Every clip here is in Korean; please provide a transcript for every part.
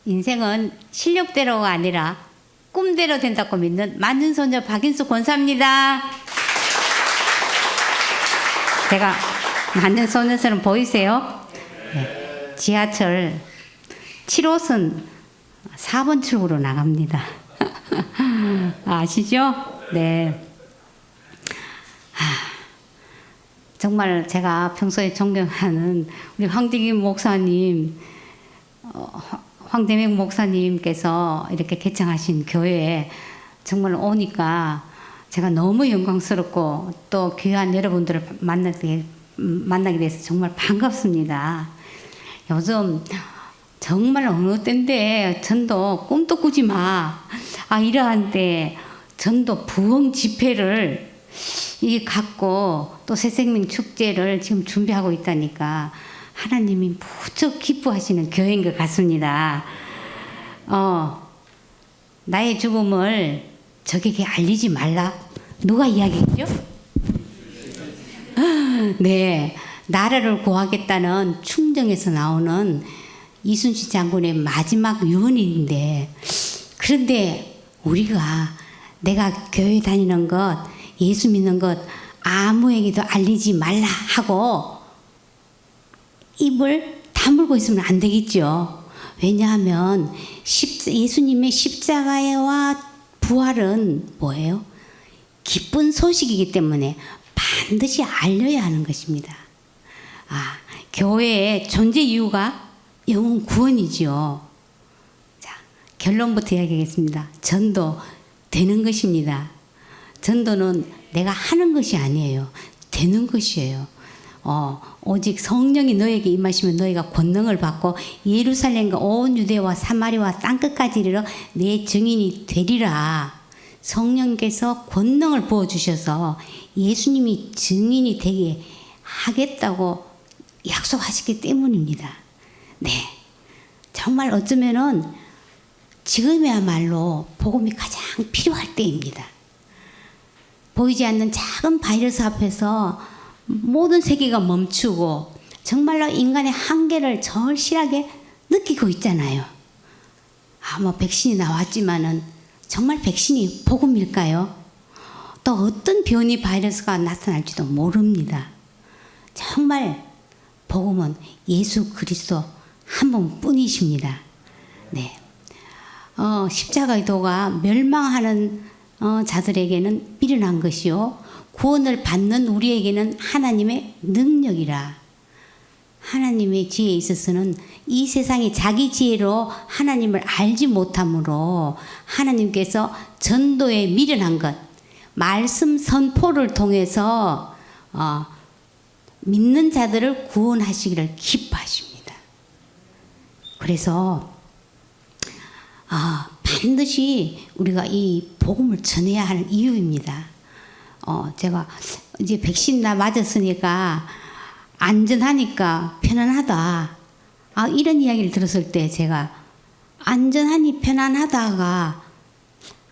인생은 실력대로가 아니라 꿈대로 된다고 믿는 만년소녀 박인수 권사입니다. 제가 만년소녀처럼 보이세요? 네. 지하철 7호선 4번 출구로 나갑니다. 아시죠? 네. 정말 제가 평소에 존경하는 우리 황대기 목사님, 황대명 목사님께서 이렇게 개창하신 교회에 정말 오니까 제가 너무 영광스럽고 또 귀한 여러분들을 만나게 돼서 정말 반갑습니다. 요즘 정말 어느 때인데 전도 꿈도 꾸지 마. 이러한 때 전도 부흥 집회를 갖고 또 새생명 축제를 지금 준비하고 있다니까 하나님이 무척 기뻐하시는 교회인 것 같습니다. 나의 죽음을 적에게 알리지 말라. 누가 이야기했죠? 네, 나라를 구하겠다는 충정에서 나오는 이순신 장군의 마지막 유언인데, 그런데 우리가 내가 교회 다니는 것, 예수 믿는 것 아무에게도 알리지 말라 하고 입을 다물고 있으면 안 되겠죠. 왜냐하면 예수님의 십자가와 부활은 뭐예요? 기쁜 소식이기 때문에 반드시 알려야 하는 것입니다. 교회의 존재 이유가 영혼 구원이지요. 자, 결론부터 이야기하겠습니다. 전도 되는 것입니다. 전도는 내가 하는 것이 아니에요. 되는 것이에요. 오직 성령이 너에게 임하시면 너희가 권능을 받고 예루살렘과 온 유대와 사마리아와 땅끝까지 이르러 내 증인이 되리라. 성령께서 권능을 부어주셔서 예수님이 증인이 되게 하겠다고 약속하시기 때문입니다. 네, 정말 어쩌면은 지금이야말로 복음이 가장 필요할 때입니다. 보이지 않는 작은 바이러스 앞에서 모든 세계가 멈추고 정말로 인간의 한계를 절실하게 느끼고 있잖아요. 백신이 나왔지만은 정말 백신이 복음일까요? 또 어떤 변이 바이러스가 나타날지도 모릅니다. 정말 복음은 예수 그리스도 한 분뿐이십니다. 네. 십자가의 도가 멸망하는 자들에게는 미련한 것이요 구원을 받는 우리에게는 하나님의 능력이라. 하나님의 지혜에 있어서는 이 세상이 자기 지혜로 하나님을 알지 못하므로 하나님께서 전도에 미련한 것, 말씀 선포를 통해서 믿는 자들을 구원하시기를 기뻐하십니다. 그래서 반드시 우리가 이 복음을 전해야 하는 이유입니다. 제가 이제 백신 나 맞았으니까 안전하니까 편안하다. 이런 이야기를 들었을 때 제가 안전하니 편안하다가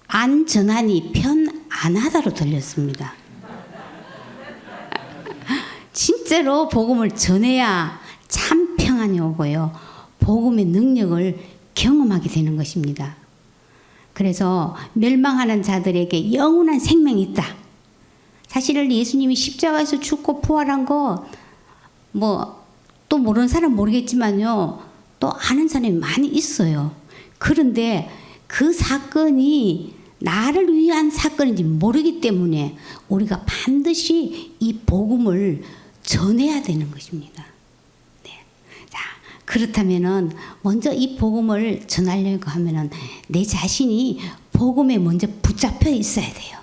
안전하니 편안하다로 들렸습니다. 진짜로 복음을 전해야 참 평안이 오고요. 복음의 능력을 경험하게 되는 것입니다. 그래서 멸망하는 자들에게 영원한 생명이 있다. 사실은 예수님이 십자가에서 죽고 부활한 거 또 모르는 사람 모르겠지만요. 또 아는 사람이 많이 있어요. 그런데 그 사건이 나를 위한 사건인지 모르기 때문에 우리가 반드시 이 복음을 전해야 되는 것입니다. 네. 자, 그렇다면은 먼저 이 복음을 전하려고 하면은 내 자신이 복음에 먼저 붙잡혀 있어야 돼요.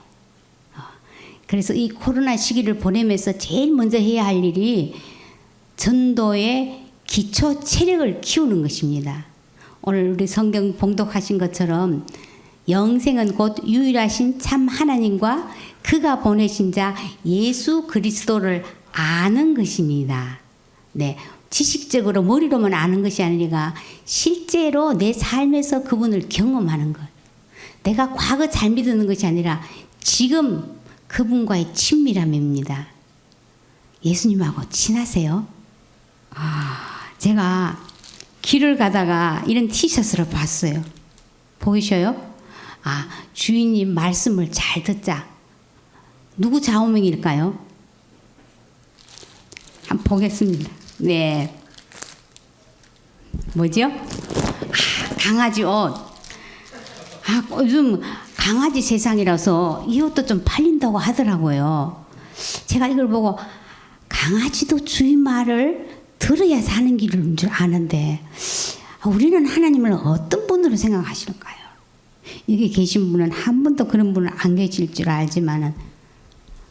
그래서 이 코로나 시기를 보내면서 제일 먼저 해야 할 일이 전도의 기초 체력을 키우는 것입니다. 오늘 우리 성경 봉독하신 것처럼 영생은 곧 유일하신 참 하나님과 그가 보내신 자 예수 그리스도를 아는 것입니다. 네, 지식적으로 머리로만 아는 것이 아니라 실제로 내 삶에서 그분을 경험하는 것. 내가 과거 잘 믿는 것이 아니라 지금 그분과의 친밀함입니다. 예수님하고 친하세요? 제가 길을 가다가 이런 티셔츠를 봤어요. 보이셔요? 아, 주인님 말씀을 잘 듣자. 누구 좌우명일까요? 한번 보겠습니다. 네. 뭐죠? 아, 강아지 옷. 아, 요즘 강아지 세상이라서 이 옷도 좀 팔린다고 하더라고요. 제가 이걸 보고 강아지도 주인 말을 들어야 사는 길인 줄 아는데 우리는 하나님을 어떤 분으로 생각하실까요? 여기 계신 분은 한 번도 그런 분은 안 계실 줄 알지만은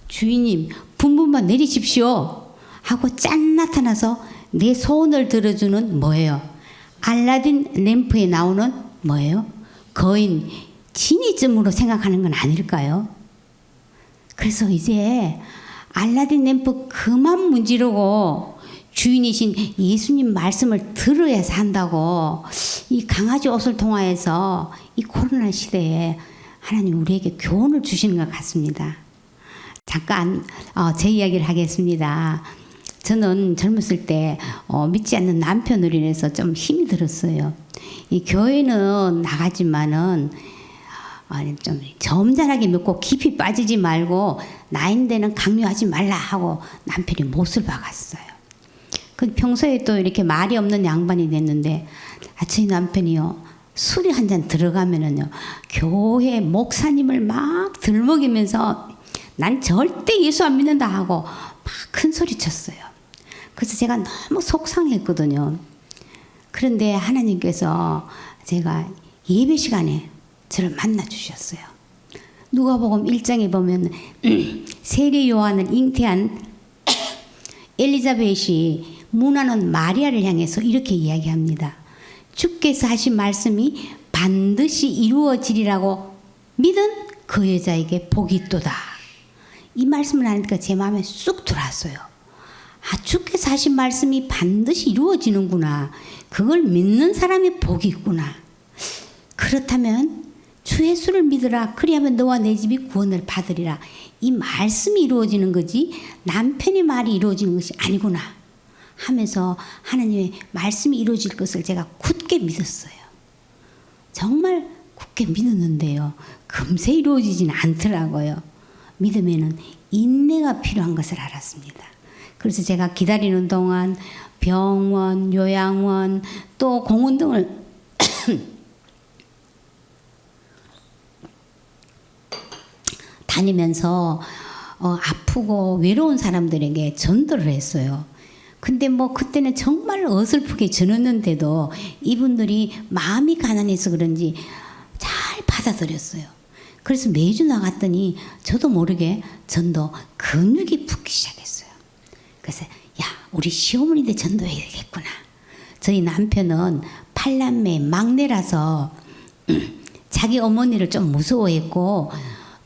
주인님 분분만 내리십시오 하고 짠 나타나서 내 소원을 들어주는 뭐예요? 알라딘 램프에 나오는 뭐예요? 거인 지니쯤으로 생각하는 건 아닐까요? 그래서 이제 알라딘 램프 그만 문지르고 주인이신 예수님 말씀을 들어야 산다고 이 강아지 옷을 통하여서 이 코로나 시대에 하나님 우리에게 교훈을 주시는 것 같습니다. 잠깐 제 이야기를 하겠습니다. 저는 젊었을 때 믿지 않는 남편으로 인해서 좀 힘이 들었어요. 이 교회는 나가지만은 좀 점잖하게 믿고 깊이 빠지지 말고 나인데는 강요하지 말라 하고 남편이 못을 박았어요. 그 평소에 또 이렇게 말이 없는 양반이 됐는데 저희 남편이요 술이 한 잔 들어가면은요 교회 목사님을 막 들먹이면서 난 절대 예수 안 믿는다 하고 막 큰 소리 쳤어요. 그래서 제가 너무 속상했거든요. 그런데 하나님께서 제가 예배 시간에 저를 만나 주셨어요. 누가복음 1장에 보면 세례 요한을 잉태한 엘리자벳이 문화는 마리아를 향해서 이렇게 이야기합니다. 주께서 하신 말씀이 반드시 이루어지리라고 믿은 그 여자에게 복이 있도다. 이 말씀을 하니까 제 마음에 쑥 들어왔어요. 아, 주께서 하신 말씀이 반드시 이루어지는구나. 그걸 믿는 사람이 복이 있구나. 그렇다면 주 예수를 믿으라. 그리하면 너와 내 집이 구원을 받으리라. 이 말씀이 이루어지는 거지 남편의 말이 이루어지는 것이 아니구나 하면서 하나님의 말씀이 이루어질 것을 제가 굳게 믿었어요. 정말 굳게 믿었는데요. 금세 이루어지지는 않더라고요. 믿음에는 인내가 필요한 것을 알았습니다. 그래서 제가 기다리는 동안 병원, 요양원, 또 공원 등을 다니면서 아프고 외로운 사람들에게 전도를 했어요. 근데 뭐 그때는 정말 어설프게 전했는데도 이분들이 마음이 가난해서 그런지 잘 받아들였어요. 그래서 매주 나갔더니 저도 모르게 전도 근육이 붙기 시작했어요. 그래서 야, 우리 시어머니한테 전도해야 되겠구나. 저희 남편은 8남매 막내라서 자기 어머니를 좀 무서워했고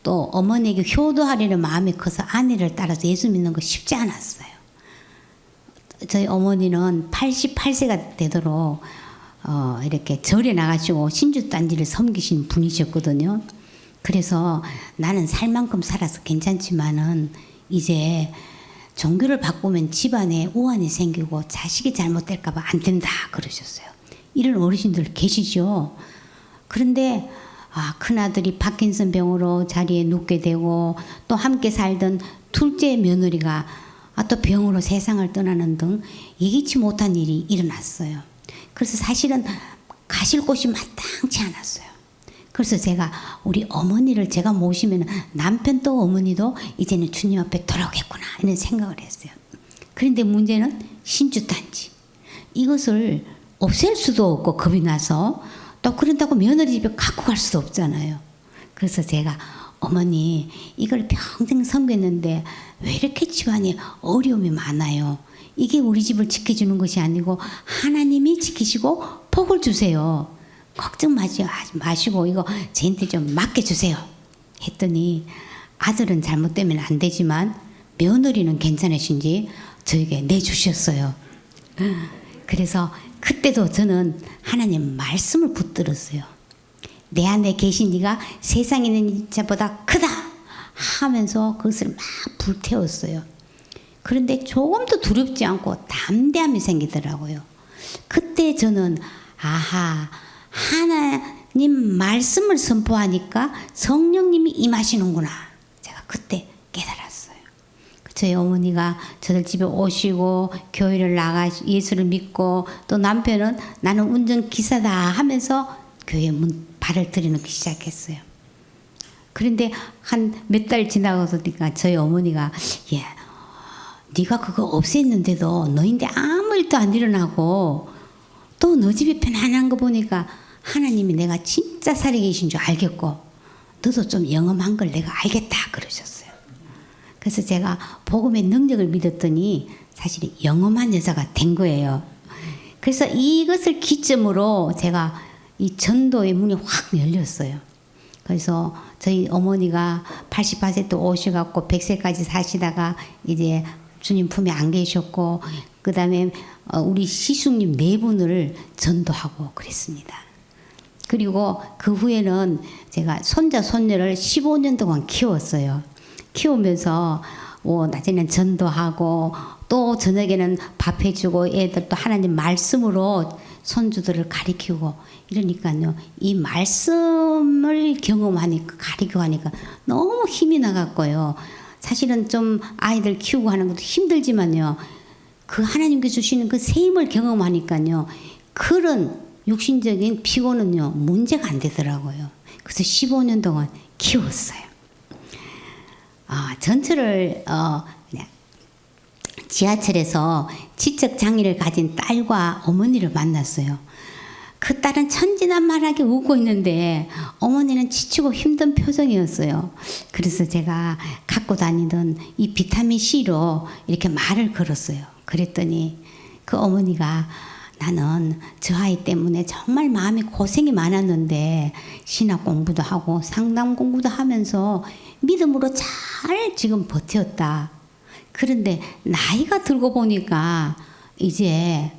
또 어머니에게 효도하려는 마음이 커서 아내를 따라서 예수 믿는 거 쉽지 않았어요. 저희 어머니는 88세가 되도록 이렇게 절에 나가시고 신주단지를 섬기신 분이셨거든요. 그래서 나는 살 만큼 살아서 괜찮지만은 이제 종교를 바꾸면 집안에 우환이 생기고 자식이 잘못될까 봐 안 된다 그러셨어요. 이런 어르신들 계시죠. 그런데 큰아들이 파킨슨 병으로 자리에 눕게 되고 또 함께 살던 둘째 며느리가 또 병으로 세상을 떠나는 등 예기치 못한 일이 일어났어요. 그래서 사실은 가실 곳이 마땅치 않았어요. 그래서 제가 우리 어머니를 제가 모시면 남편도 어머니도 이제는 주님 앞에 돌아오겠구나 이런 생각을 했어요. 그런데 문제는 신주단지 이것을 없앨 수도 없고 겁이 나서 또 그런다고 며느리 집에 갖고 갈 수도 없잖아요. 그래서 제가 어머니 이걸 평생 섬겼는데 왜 이렇게 집안에 어려움이 많아요. 이게 우리 집을 지켜주는 것이 아니고 하나님이 지키시고 복을 주세요. 걱정 마시고 이거 저한테 좀 맡겨주세요. 했더니 아들은 잘못되면 안 되지만 며느리는 괜찮으신지 저에게 내주셨어요. 그래서 그때도 저는 하나님 말씀을 붙들었어요. 내 안에 계신 이가 세상에 있는 자보다 크다 하면서 그것을 막 불태웠어요. 그런데 조금도 두렵지 않고 담대함이 생기더라고요. 그때 저는 아하, 하나님 말씀을 선포하니까 성령님이 임하시는구나. 제가 그때 깨달았어요. 저희 어머니가 저들 집에 오시고 교회를 나가 예수를 믿고 또 남편은 나는 운전기사다 하면서 교회 문 발을 들이놓기 시작했어요. 그런데 한 몇 달 지나가서니까 저희 어머니가 예, 네가 그거 없앴는데도 너인데 아무 일도 안 일어나고 또 너 집이 편안한 거 보니까 하나님이 내가 진짜 살아 계신 줄 알겠고 너도 좀 영험한 걸 내가 알겠다 그러셨어요. 그래서 제가 복음의 능력을 믿었더니 사실 영험한 여자가 된 거예요. 그래서 이것을 기점으로 제가 이 전도의 문이 확 열렸어요. 그래서 저희 어머니가 88세 또 오셔갖고 100세까지 사시다가 이제 주님 품에 안 계셨고 그 다음에 우리 시숙님 4분을 전도하고 그랬습니다. 그리고 그 후에는 제가 손자 손녀를 15년 동안 키웠어요. 키우면서 낮에는 전도하고 또 저녁에는 밥 해주고 애들 또 하나님 말씀으로 손주들을 가리키고 이러니까요. 이 말씀을 경험하니까 가리키고 하니까 너무 힘이 나갔고요. 사실은 좀 아이들 키우고 하는 것도 힘들지만요. 그 하나님께 주시는 그 새 힘을 경험하니까요. 그런 육신적인 피곤은요. 문제가 안 되더라고요. 그래서 15년 동안 키웠어요. 전철을 지하철에서 지적 장애를 가진 딸과 어머니를 만났어요. 그 딸은 천진난만하게 웃고 있는데 어머니는 지치고 힘든 표정이었어요. 그래서 제가 갖고 다니던 이 비타민 C로 이렇게 말을 걸었어요. 그랬더니 그 어머니가 나는 저 아이 때문에 정말 마음에 고생이 많았는데 신학 공부도 하고 상담 공부도 하면서 믿음으로 잘 지금 버텼다. 그런데 나이가 들고 보니까 이제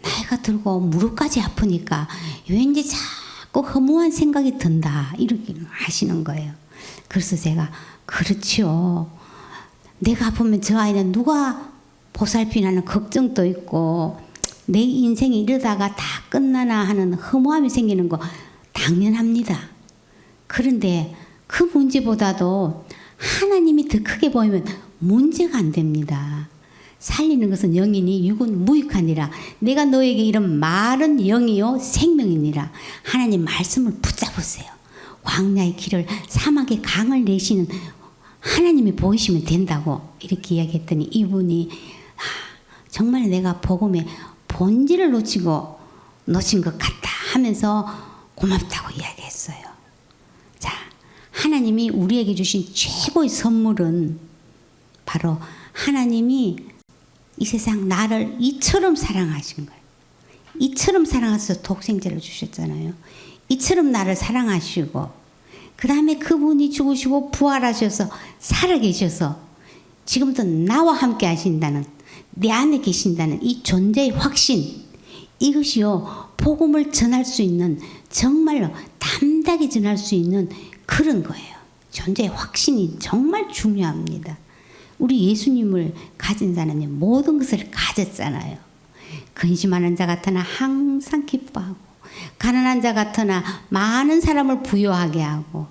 나이가 들고 무릎까지 아프니까 왠지 자꾸 허무한 생각이 든다. 이렇게 하시는 거예요. 그래서 제가 그렇지요. 내가 아프면 저 아이는 누가 보살피나는 걱정도 있고 내 인생이 이러다가 다 끝나나 하는 허무함이 생기는 거 당연합니다. 그런데 그 문제보다도 하나님이 더 크게 보이면 문제가 안 됩니다. 살리는 것은 영이니 육은 무익하니라. 내가 너에게 이런 말은 영이요 생명이니라. 하나님 말씀을 붙잡으세요. 광야의 길을 사막의 강을 내시는 하나님이 보이시면 된다고 이렇게 이야기했더니 이분이 정말 내가 복음의 본질을 놓친 것 같다 하면서 고맙다고 이야기했어요. 자, 하나님이 우리에게 주신 최고의 선물은 바로 하나님이 이 세상 나를 이처럼 사랑하신 거예요. 이처럼 사랑하셔서 독생자를 주셨잖아요. 이처럼 나를 사랑하시고 그 다음에 그분이 죽으시고 부활하셔서 살아계셔서 지금도 나와 함께 하신다는 내 안에 계신다는 이 존재의 확신 이것이요 복음을 전할 수 있는 정말로 담대하게 전할 수 있는 그런 거예요. 존재의 확신이 정말 중요합니다. 우리 예수님을 가진 자는 모든 것을 가졌잖아요. 근심하는 자 같으나 항상 기뻐하고 가난한 자 같으나 많은 사람을 부유하게 하고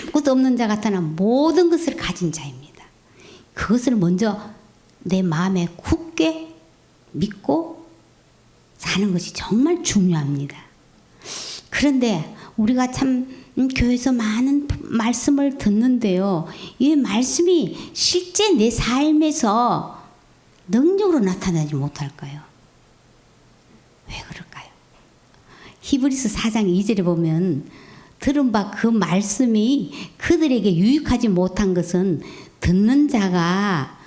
아무것도 없는 자 같으나 모든 것을 가진 자입니다. 그것을 먼저 내 마음에 굳게 믿고 사는 것이 정말 중요합니다. 그런데 우리가 참 교회에서 많은 말씀을 듣는데요. 이 말씀이 실제 내 삶에서 능력으로 나타나지 못할까요? 왜 그럴까요? 히브리서 4장 2절에 보면 들은 바 그 말씀이 그들에게 유익하지 못한 것은 듣는 자가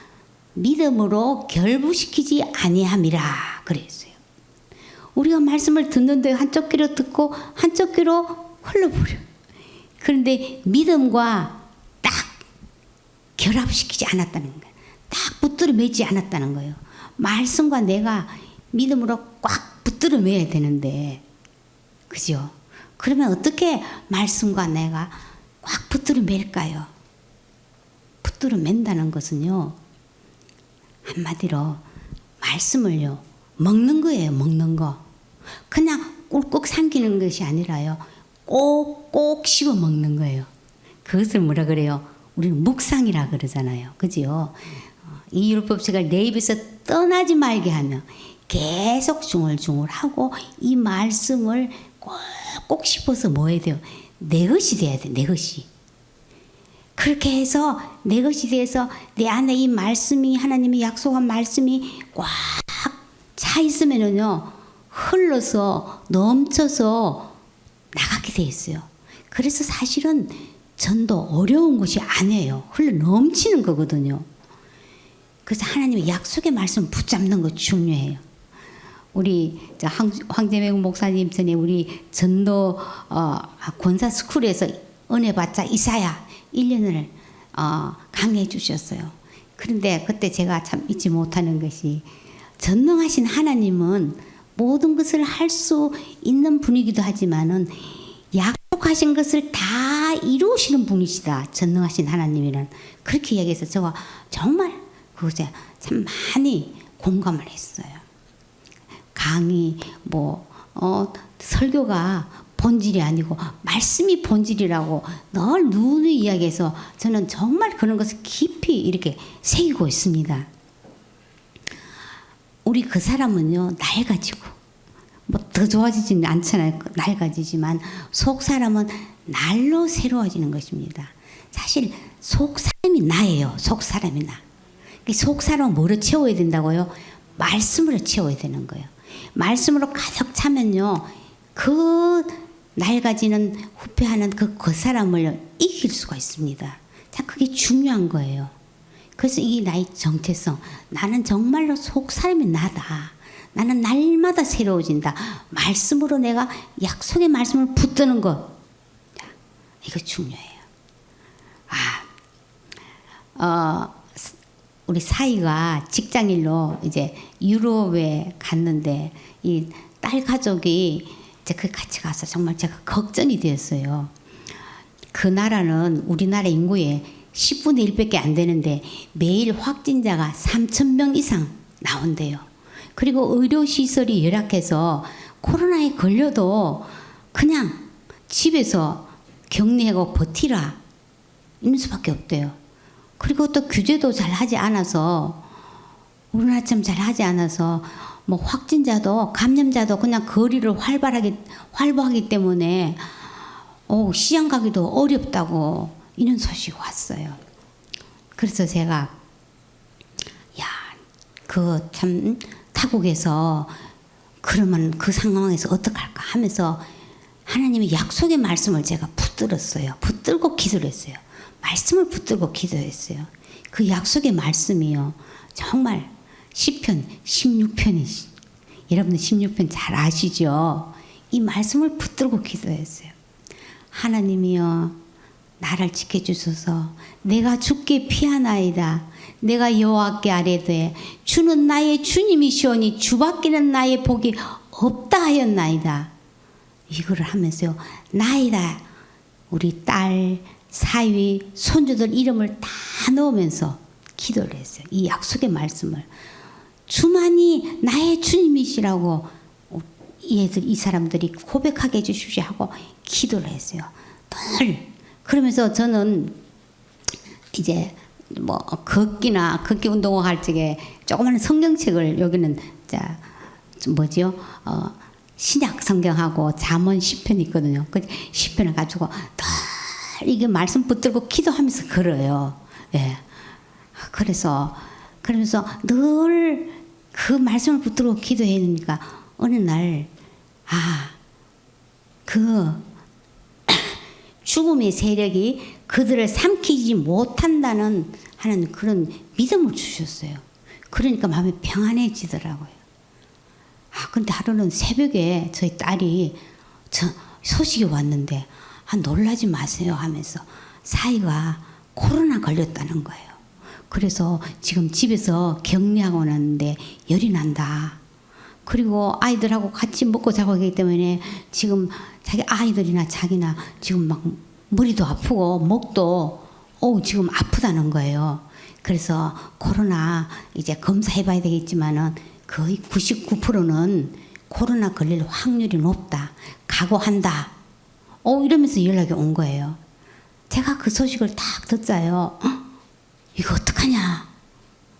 믿음으로 결부시키지 아니함이라 그랬어요. 우리가 말씀을 듣는데 한쪽 귀로 듣고 한쪽 귀로 흘러버려요. 그런데 믿음과 딱 결합시키지 않았다는 거예요. 딱 붙들어 매지 않았다는 거예요. 말씀과 내가 믿음으로 꽉 붙들어 매야 되는데 그죠? 그러면 어떻게 말씀과 내가 꽉 붙들어 맬까요? 붙들어 맨다는 것은요. 한마디로 말씀을요. 먹는 거예요. 먹는 거. 그냥 꿀꺽 삼키는 것이 아니라요. 꼭꼭 씹어 먹는 거예요. 그것을 뭐라 그래요? 우리는 묵상이라 그러잖아요. 그죠? 이 율법책을 내 입에서 떠나지 말게 하며 계속 중얼중얼하고 이 말씀을 꼭꼭 씹어서 뭐 해야 돼요? 내 것이 돼야 돼. 내 것이. 그렇게 해서 내 것이 돼서 내 안에 이 말씀이 하나님이 약속한 말씀이 꽉 차 있으면은요 흘러서 넘쳐서 나가게 돼 있어요. 그래서 사실은 전도 어려운 것이 아니에요. 흘러 넘치는 거거든요. 그래서 하나님의 약속의 말씀 붙잡는 거 중요해요. 우리 황재명 목사님 전에 우리 전도 권사 스쿨에서 은혜 받자 이사야 1년을 강의해 주셨어요. 그런데 그때 제가 참 잊지 못하는 것이 전능하신 하나님은 모든 것을 할 수 있는 분이기도 하지만은 약속하신 것을 다 이루시는 분이시다. 전능하신 하나님이란 그렇게 이야기해서 제가 정말 그것에 참 많이 공감을 했어요. 강의 설교가 본질이 아니고 말씀이 본질이라고 늘 누누이 이야기해서 저는 정말 그런 것을 깊이 이렇게 새기고 있습니다. 우리 그 사람은요 낡아지고 뭐 더 좋아지지는 않잖아요. 낡아지지만 속 사람은 날로 새로워지는 것입니다. 사실 속 사람이 나예요. 속 사람이 나. 속 사람은 뭐로 채워야 된다고요? 말씀으로 채워야 되는 거예요. 말씀으로 가득 차면요 그 낡아지는 후패하는 그 사람을 이길 수가 있습니다. 참 그게 중요한 거예요. 그래서 이 나의 정체성, 나는 정말로 속 사람이 나다. 나는 날마다 새로워진다. 말씀으로 내가 약속의 말씀을 붙드는 것, 이거 중요해요. 우리 사이가 직장일로 이제 유럽에 갔는데 이 딸 가족이 이제 그 같이 가서 정말 제가 걱정이 되었어요. 그 나라는 우리나라 인구의 10분의 1밖에 안 되는데 매일 확진자가 3,000명 이상 나온대요. 그리고 의료시설이 열악해서 코로나에 걸려도 그냥 집에서 격리하고 버티라 이런 수밖에 없대요. 그리고 또 규제도 잘 하지 않아서 우리나라처럼 잘 하지 않아서 뭐 확진자도 감염자도 그냥 거리를 활보하기 때문에 시장 가기도 어렵다고 이런 소식이 왔어요. 그래서 제가 그 참 타국에서 그러면 그 상황에서 어떡할까 하면서 하나님의 약속의 말씀을 제가 붙들었어요. 붙들고 기도를 했어요. 말씀을 붙들고 기도했어요. 그 약속의 말씀이요. 정말 시편 16편이시. 여러분들 16편 잘 아시죠? 이 말씀을 붙들고 기도했어요. 하나님이여 나를 지켜주소서. 내가 주께 피하나이다. 내가 여호와께 아뢰되 주는 나의 주님이시오니 주밖에는 나의 복이 없다 하였나이다. 이거를 하면서요. 나이다. 우리 딸, 사위, 손주들 이름을 다 넣으면서 기도를 했어요. 이 약속의 말씀을. 주만이 나의 주님이시라고 이 사람들이 고백하게 해주십시오 하고 기도를 했어요. 늘 그러면서 저는 이제 뭐 걷기 운동을 할 적에 조그마한 성경책을 여기는 신약 성경하고 잠언 10편 있거든요. 그 10편을 가지고 늘 이게 말씀 붙들고 기도하면서 걸어요. 예. 그러면서 늘 그 말씀을 붙들고 기도했으니까 어느 날 그 죽음의 세력이 그들을 삼키지 못한다는 하는 그런 믿음을 주셨어요. 그러니까 마음이 평안해지더라고요. 근데 하루는 새벽에 저희 딸이 소식이 왔는데 놀라지 마세요 하면서 사이가 코로나 걸렸다는 거예요. 그래서 지금 집에서 격리하고 났는데 열이 난다. 그리고 아이들하고 같이 먹고 자고 하기 때문에 지금 자기 아이들이나 자기나 지금 막 머리도 아프고 목도 지금 아프다는 거예요. 그래서 코로나 이제 검사해봐야 되겠지만은 거의 99%는 코로나 걸릴 확률이 높다. 각오한다. 이러면서 연락이 온 거예요. 제가 그 소식을 딱 듣자요. 이거 어떡하냐.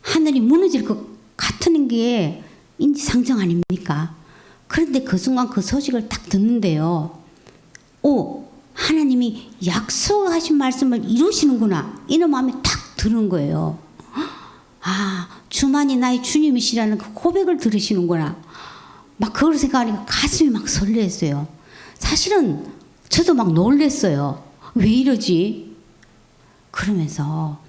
하늘이 무너질 것 같은 게 인지상정 아닙니까? 그런데 그 순간 그 소식을 딱 듣는데요. 하나님이 약속하신 말씀을 이루시는구나. 이런 마음이 딱 드는 거예요. 주만이 나의 주님이시라는 그 고백을 들으시는구나. 막 그걸 생각하니까 가슴이 막 설레었어요. 사실은 저도 막 놀랬어요. 왜 이러지? 그러면서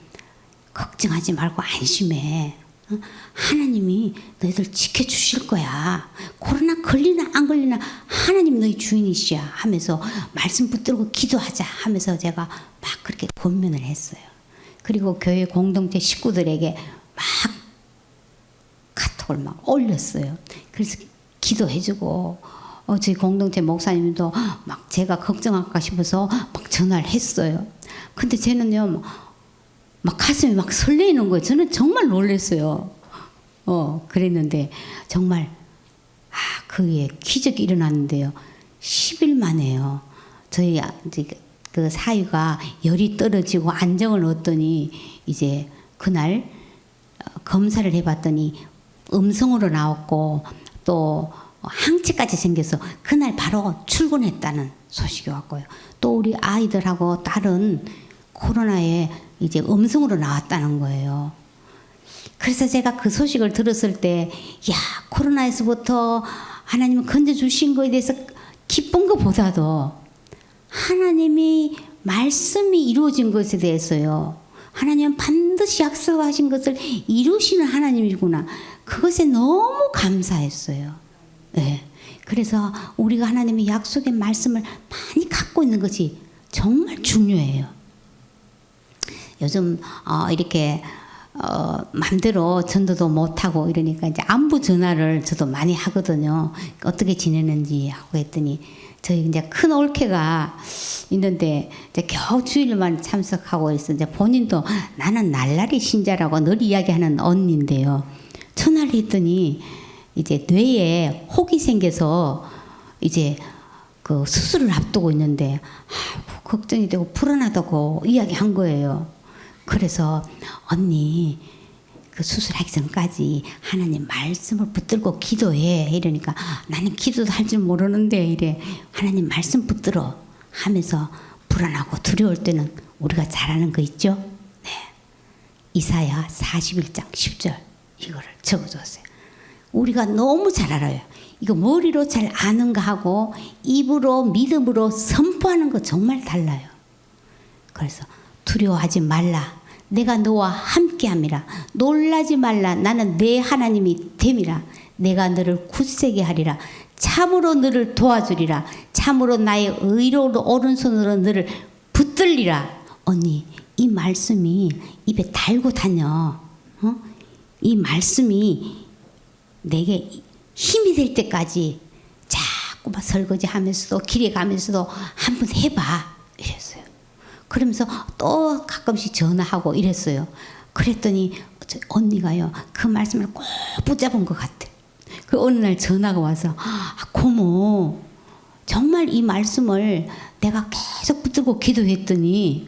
걱정하지 말고 안심해. 하나님이 너희들 지켜주실 거야. 코로나 걸리나 안 걸리나 하나님 너희 주인이시야 하면서 말씀 붙들고 기도하자 하면서 제가 막 그렇게 권면을 했어요. 그리고 교회 공동체 식구들에게 막 카톡을 막 올렸어요. 그래서 기도해주고 저희 공동체 목사님도 막 제가 걱정할까 싶어서 막 전화를 했어요. 근데 쟤는요 막 가슴이 막 설레이는 거예요. 저는 정말 놀랐어요. 그랬는데 정말 그게 기적이 일어났는데요. 10일 만에요. 저희 그 사위가 열이 떨어지고 안정을 얻더니 이제 그날 검사를 해봤더니 음성으로 나왔고 또 항체까지 생겨서 그날 바로 출근했다는 소식이 왔고요. 또 우리 아이들하고 딸은 코로나에 이제 음성으로 나왔다는 거예요. 그래서 제가 그 소식을 들었을 때, 코로나에서부터 하나님은 건져주신 거에 대해서 기쁜 것보다도 하나님이 말씀이 이루어진 것에 대해서요. 하나님은 반드시 약속하신 것을 이루시는 하나님이구나. 그것에 너무 감사했어요. 네. 그래서 우리가 하나님의 약속의 말씀을 많이 갖고 있는 것이 정말 중요해요. 요즘 이렇게 마음대로 전도도 못하고 이러니까 이제 안부 전화를 저도 많이 하거든요. 어떻게 지내는지 하고 했더니 저희 이제 큰 올케가 있는데 이제 겨우 주일만 참석하고 있어. 이제 본인도 나는 날라리 신자라고 늘 이야기하는 언니인데요. 전화를 했더니 이제 뇌에 혹이 생겨서 이제 그 수술을 앞두고 있는데 걱정이 되고 불안하다고 이야기한 거예요. 그래서 언니 그 수술하기 전까지 하나님 말씀을 붙들고 기도해 이러니까 나는 기도도 할 줄 모르는데 이래 하나님 말씀 붙들어 하면서 불안하고 두려울 때는 우리가 잘하는 거 있죠? 네. 이사야 41장 10절 이거를 적어줬어요. 우리가 너무 잘 알아요. 이거 머리로 잘 아는가 하고 입으로 믿음으로 선포하는 거 정말 달라요. 그래서 두려워하지 말라. 내가 너와 함께함이라. 놀라지 말라. 나는 내 하나님이 됨이라. 내가 너를 굳세게 하리라. 참으로 너를 도와주리라. 참으로 나의 의로운 오른손으로 너를 붙들리라. 언니, 이 말씀이 입에 달고 다녀. 이 말씀이 내게 힘이 될 때까지 자꾸 막 설거지하면서도 길에 가면서도 한번 해봐. 이랬어요. 그러면서 또 가끔씩 전화하고 이랬어요. 그랬더니 언니가요 그 말씀을 꼭 붙잡은 것 같아. 그 어느 날 전화가 와서 고모 정말 이 말씀을 내가 계속 붙들고 기도했더니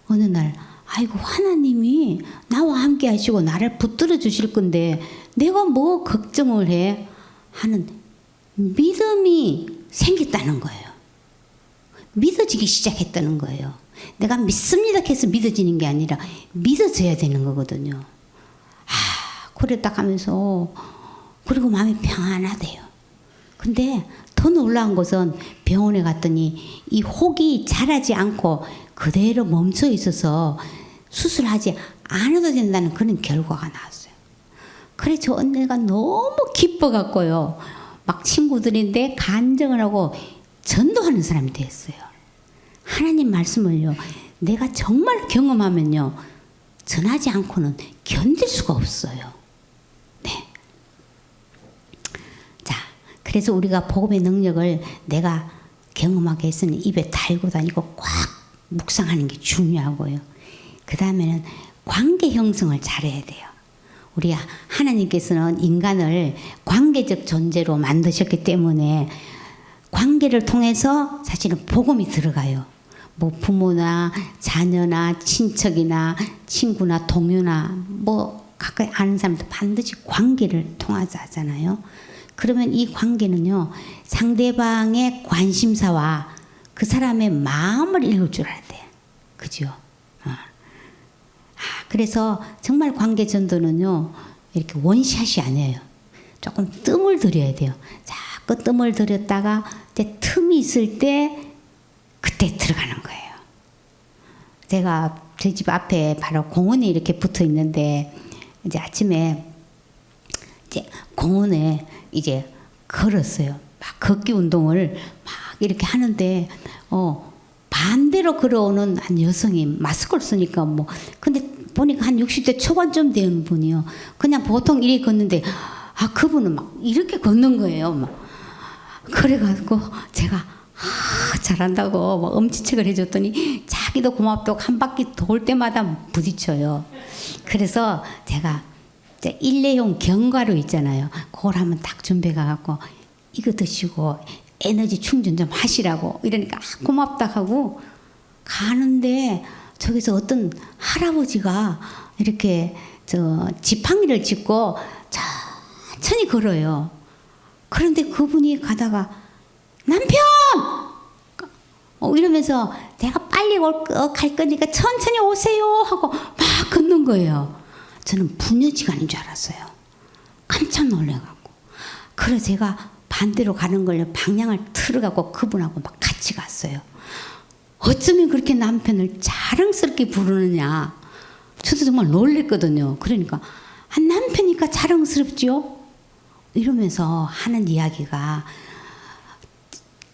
어느 날 아이고 하나님이 나와 함께 하시고 나를 붙들어 주실 건데 내가 뭐 걱정을 해 하는 믿음이 생겼다는 거예요. 믿어지기 시작했다는 거예요. 내가 믿습니다 해서 믿어지는 게 아니라 믿어져야 되는 거거든요. 그랬다 하면서 그리고 마음이 평안하대요. 근데 더 놀라운 것은 병원에 갔더니 이 혹이 자라지 않고 그대로 멈춰 있어서 수술하지 않아도 된다는 그런 결과가 나왔어요. 그래 저 언니가 너무 기뻐갖고요. 막 친구들인데 간증을 하고 전도하는 사람이 됐어요. 하나님 말씀을요. 내가 정말 경험하면요. 전하지 않고는 견딜 수가 없어요. 네. 자, 그래서 우리가 복음의 능력을 내가 경험하게 했으니 입에 달고 다니고 꽉 묵상하는 게 중요하고요. 그 다음에는 관계 형성을 잘해야 돼요. 우리 하나님께서는 인간을 관계적 존재로 만드셨기 때문에 관계를 통해서 사실은 복음이 들어가요. 뭐 부모나 자녀나 친척이나 친구나 동료나 뭐 가까이 아는 사람도 반드시 관계를 통해서 하잖아요. 그러면 이 관계는요, 상대방의 관심사와 그 사람의 마음을 읽을 줄 알아야 돼요. 그죠? 그래서 정말 관계 전도는요, 이렇게 원샷이 아니에요. 조금 뜸을 들여야 돼요. 자꾸 뜸을 들였다가 이제 틈이 있을 때 그때 들어가는 거예요. 제가 저희 집 앞에 바로 공원이 이렇게 붙어 있는데 이제 아침에 이제 공원에 이제 걸었어요. 막 걷기 운동을 막 이렇게 하는데 반대로 걸어오는 한 여성이 마스크를 쓰니까 뭐 근데 보니까 한 60대 초반쯤 되는 분이요. 그냥 보통 이렇게 걷는데 그분은 막 이렇게 걷는 거예요. 막 그래가지고 제가 잘한다고 막 엄지척을 해줬더니 자기도 고맙다고 한 바퀴 돌 때마다 부딪혀요. 그래서 제가 일회용 견과류 있잖아요. 그걸 한번 딱 준비해 가갖고 이거 드시고 에너지 충전 좀 하시라고 이러니까 고맙다 하고 가는데 저기서 어떤 할아버지가 이렇게 지팡이를 짚고 천천히 걸어요. 그런데 그분이 가다가 남편! 이러면서 내가 빨리 갈 거니까 천천히 오세요 하고 막 걷는 거예요. 저는 부녀지간인 줄 알았어요. 깜짝 놀래갖고. 그래서 제가 반대로 가는 걸 방향을 틀어갖고 그분하고 막 같이 갔어요. 어쩌면 그렇게 남편을 자랑스럽게 부르느냐. 저도 정말 놀랬거든요. 그러니까 남편이니까 자랑스럽지요? 이러면서 하는 이야기가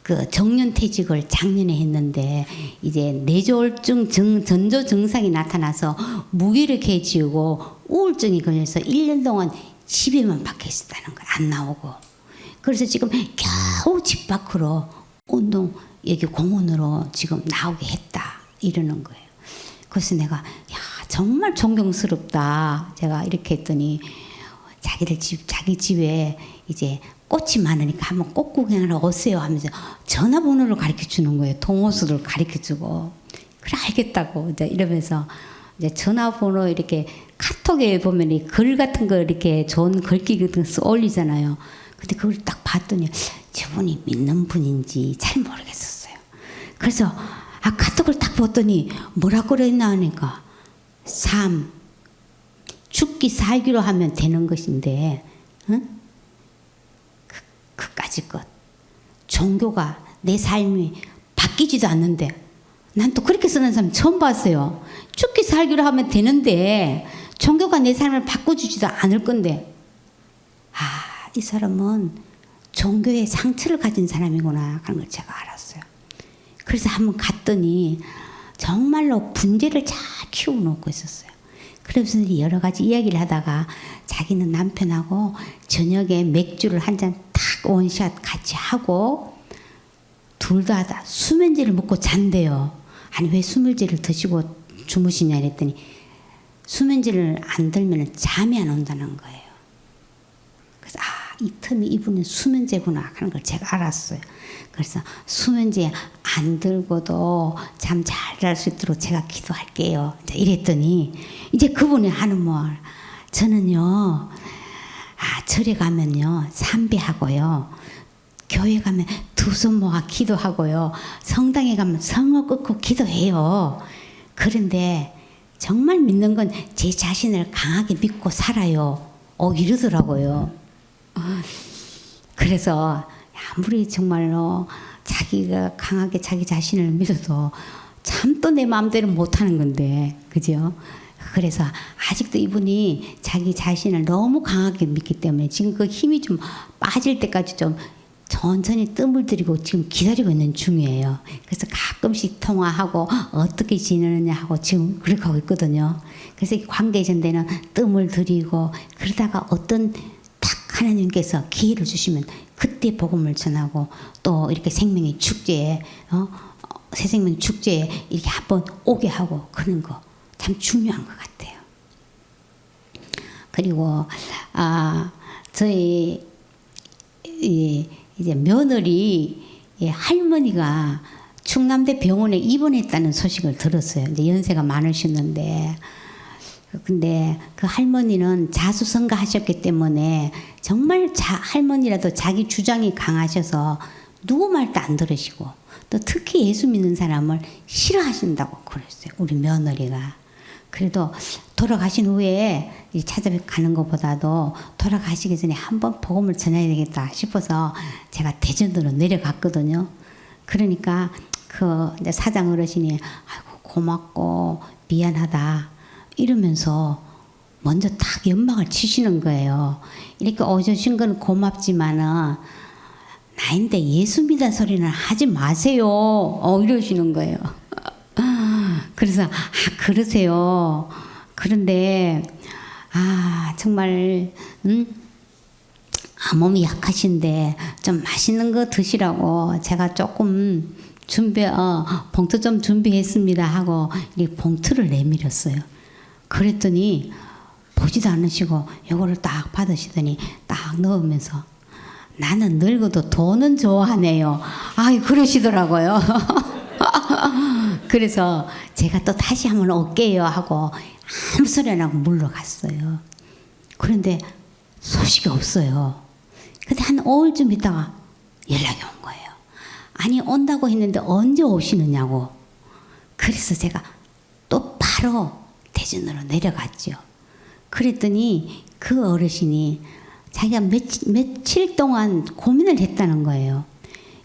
그 정년퇴직을 작년에 했는데 이제 뇌졸중 전조 증상이 나타나서 무기력해지고 우울증이 걸려서 1년 동안 집에만 박혀 있었다는 거예요. 안 나오고. 그래서 지금 겨우 집 밖으로 운동 여기 공원으로 지금 나오게 했다 이러는 거예요. 그래서 내가 정말 존경스럽다. 제가 이렇게 했더니 자기 집에 이제 꽃이 많으니까 한번 꽃 구경하러 오세요 하면서 전화번호를 가르쳐 주는 거예요. 동호수를 가르쳐 주고. 그래 알겠다고 이제 이러면서 이제 전화번호 이렇게 카톡에 보면 이 글 같은 거 이렇게 좋은 글귀 같은 거 올리잖아요. 근데 그걸 딱 봤더니 저분이 믿는 분인지 잘 모르겠었어요. 그래서 카톡을 딱 봤더니 뭐라고 그랬나 하니까 삶 죽기 살기로 하면 되는 것인데 응? 그까짓 것 종교가 내 삶이 바뀌지도 않는데 난 또 그렇게 쓰는 사람 처음 봤어요. 죽기 살기로 하면 되는데 종교가 내 삶을 바꿔주지도 않을 건데 이 사람은 종교에 상처를 가진 사람이구나 하는 걸 제가 알았어요. 그래서 한번 갔더니 정말로 분재를 잘 키워놓고 있었어요. 그래서 여러 가지 이야기를 하다가 자기는 남편하고 저녁에 맥주를 한 잔 딱 원샷 같이 하고 둘 다 수면제를 먹고 잔대요. 아니 왜 수면제를 드시고 주무시냐 했더니 수면제를 안 들면 잠이 안 온다는 거예요. 그래서 이 틈이 이분은 수면제구나 하는 걸 제가 알았어요. 그래서 수면제 안 들고도 잠 잘 잘 수 있도록 제가 기도할게요. 이랬더니 이제 그분이 하는 말 저는요 절에 가면요 삼배하고요 교회 가면 두 손 모아 기도하고요 성당에 가면 성을 끊고 기도해요. 그런데 정말 믿는 건 제 자신을 강하게 믿고 살아요. 이러더라고요. 그래서 아무리 정말로 자기가 강하게 자기 자신을 믿어도 참 또 내 마음대로 못하는 건데 그죠? 그래서 아직도 이분이 자기 자신을 너무 강하게 믿기 때문에 지금 그 힘이 좀 빠질 때까지 좀 천천히 뜸을 들이고 지금 기다리고 있는 중이에요. 그래서 가끔씩 통화하고 어떻게 지내느냐 하고 지금 그렇게 하고 있거든요. 그래서 이 관계전대는 뜸을 들이고 그러다가 어떤 딱 하나님께서 기회를 주시면 그때 복음을 전하고 또 이렇게 생명의 축제에 새생명 축제에 이렇게 한번 오게 하고 그런 거 참 중요한 것 같아요. 그리고 저희 이제 며느리 할머니가 충남대 병원에 입원했다는 소식을 들었어요. 이제 연세가 많으셨는데, 근데 그 할머니는 자수성가하셨기 때문에 정말 할머니라도 자기 주장이 강하셔서 누구 말도 안 들으시고, 또 특히 예수 믿는 사람을 싫어하신다고 그랬어요. 우리 며느리가. 그래도 돌아가신 후에 찾아가는 것보다도 돌아가시기 전에 한번 복음을 전해야 되겠다 싶어서 제가 대전으로 내려갔거든요. 그러니까 그 이제 사장 어르신이 아이고 고맙고 미안하다 이러면서 먼저 딱 연막을 치시는 거예요. 이렇게 오셔신 건 고맙지만은 나인데 예수 믿어 소리는 하지 마세요. 이러시는 거예요. 그래서 그러세요. 그런데 정말 몸이 약하신데 좀 맛있는 거 드시라고 제가 조금 봉투 좀 준비했습니다 하고 이 봉투를 내밀었어요. 그랬더니 보지도 않으시고 요거를 딱 받으시더니 딱 넣으면서 나는 늙어도 돈은 좋아하네요. 그러시더라고요. 그래서 제가 또 다시 한번 올게요 하고 아무 소리 안 하고 물러갔어요. 그런데 소식이 없어요. 근데 한 5일쯤 있다가 연락이 온 거예요. 아니 온다고 했는데 언제 오시느냐고. 그래서 제가 또 바로 대전으로 내려갔죠. 그랬더니 그 어르신이 자기가 며칠 동안 고민을 했다는 거예요.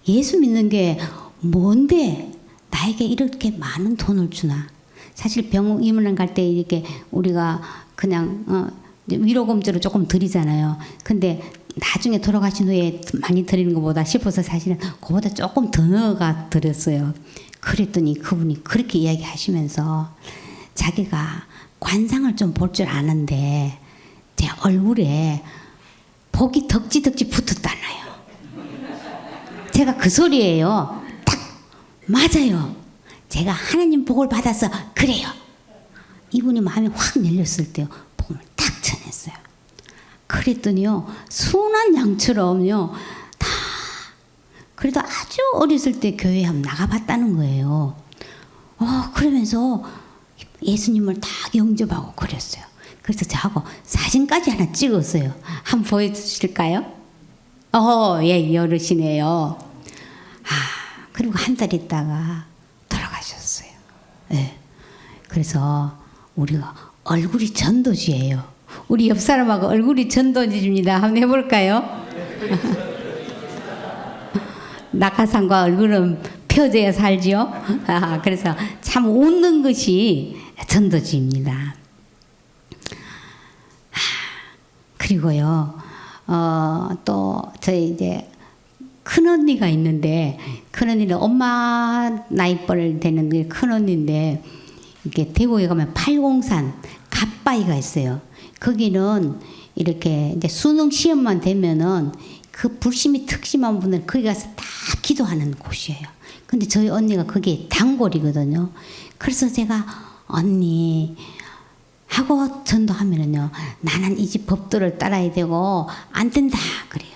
예수 믿는 게 뭔데 나에게 이렇게 많은 돈을 주나. 사실 병원 입원을 갈 때 이렇게 우리가 그냥 위로금주로 조금 드리잖아요. 근데 나중에 돌아가신 후에 많이 드리는 것보다 싶어서 사실은 그보다 조금 더 넣어가 드렸어요. 그랬더니 그분이 그렇게 이야기하시면서 자기가 관상을 좀 볼 줄 아는데 제 얼굴에 복이 덕지덕지 붙었다나요. 제가 그 소리예요. 딱 맞아요. 제가 하나님 복을 받아서 그래요. 이분이 마음이 확 열렸을 때요. 복을 딱 전했어요. 그랬더니요. 순한 양처럼요. 다 그래도 아주 어렸을 때 교회 한번 나가봤다는 거예요. 그러면서 예수님을 딱 영접하고 그랬어요. 그래서 저하고 사진까지 하나 찍었어요. 한번 보여주실까요? 예, 어르시네요. 그리고 한 달 있다가 돌아가셨어요. 예. 그래서 우리가 얼굴이 전도지예요. 우리 옆 사람하고 얼굴이 전도지입니다. 한번 해볼까요? 낙하산과 얼굴은 펴져야 살지요. 그래서 참 웃는 것이 전도지입니다. 그리고요, 또 저희 이제 큰 언니가 있는데, 큰 언니는 엄마 나이뻘 되는 큰 언니인데, 이렇게 대구에 가면 팔공산 갓바위가 있어요. 거기는 이렇게 이제 수능 시험만 되면은 그 불심이 특심한 분들 거기 가서 다 기도하는 곳이에요. 근데 저희 언니가 거기에 단골이거든요. 그래서 제가 언니 하고 전도하면은요, 나는 이 집 법도를 따라야 되고 안 된다 그래요.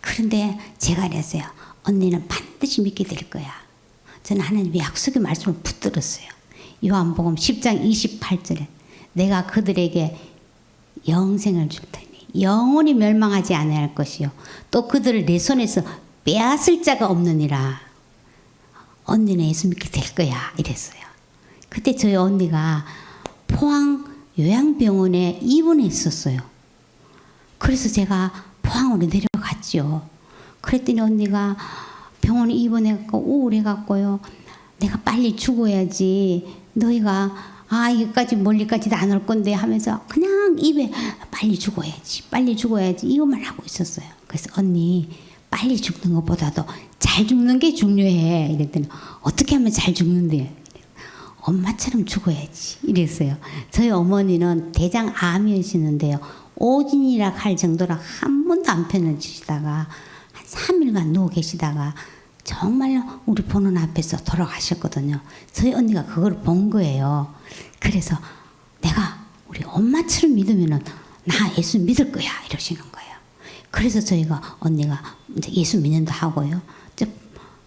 그런데 제가 그랬어요. 언니는 반드시 믿게 될 거야. 저는 하나님의 약속의 말씀을 붙들었어요. 요한복음 10장 28절에 내가 그들에게 영생을 줄 테니 영원히 멸망하지 아니할 것이요 또 그들을 내 손에서 빼앗을 자가 없느니라. 언니는 예수 믿게 될 거야 이랬어요. 그때 저희 언니가 포항 요양병원에 입원했었어요. 그래서 제가 포항으로 내려갔죠. 그랬더니 언니가 병원에 입원해갖고 우울해갖고요. 내가 빨리 죽어야지. 너희가 여기까지 멀리까지 안 올 건데 하면서 그냥 입에 빨리 죽어야지. 빨리 죽어야지. 이것만 하고 있었어요. 그래서 언니 빨리 죽는 것보다도 잘 죽는 게 중요해. 이랬더니 어떻게 하면 잘 죽는데? 엄마처럼 죽어야지. 이랬어요. 저희 어머니는 대장암이시는데요. 오진이라 할 정도로 한 번도 안 편해지시다가 한 3일간 누워 계시다가 정말로 우리 보는 앞에서 돌아가셨거든요. 저희 언니가 그걸 본 거예요. 그래서 내가 우리 엄마처럼 믿으면은 나 예수 믿을 거야 이러시는 거예요. 그래서 저희가 언니가 이제 예수 믿는다 하고요.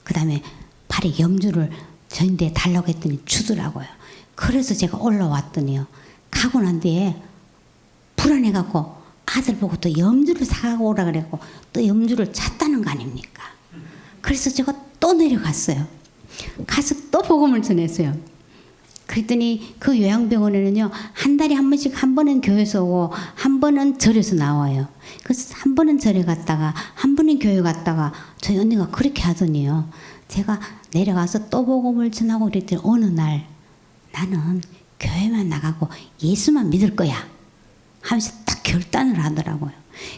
그 다음에 팔에 염주를 저인데 달라고 했더니 주더라고요. 그래서 제가 올라왔더니요. 가고 난 뒤에 불안해갖고 아들 보고 또 염주를 사고 오라 그랬고 또 염주를 찼다는 거 아닙니까? 그래서 제가 또 내려갔어요. 가서 또 복음을 전했어요. 그랬더니 그 요양병원에는요, 한 달에 한 번씩 한 번은 교회에서 오고 한 번은 절에서 나와요. 그래서 한 번은 절에 갔다가 한 번은 교회 갔다가 저희 언니가 그렇게 하더니요. 제가 내려가서 또 복음을 전하고 그랬더니 어느 날 나는 교회만 나가고 예수만 믿을 거야 하면서 딱 결단을 하더라고요.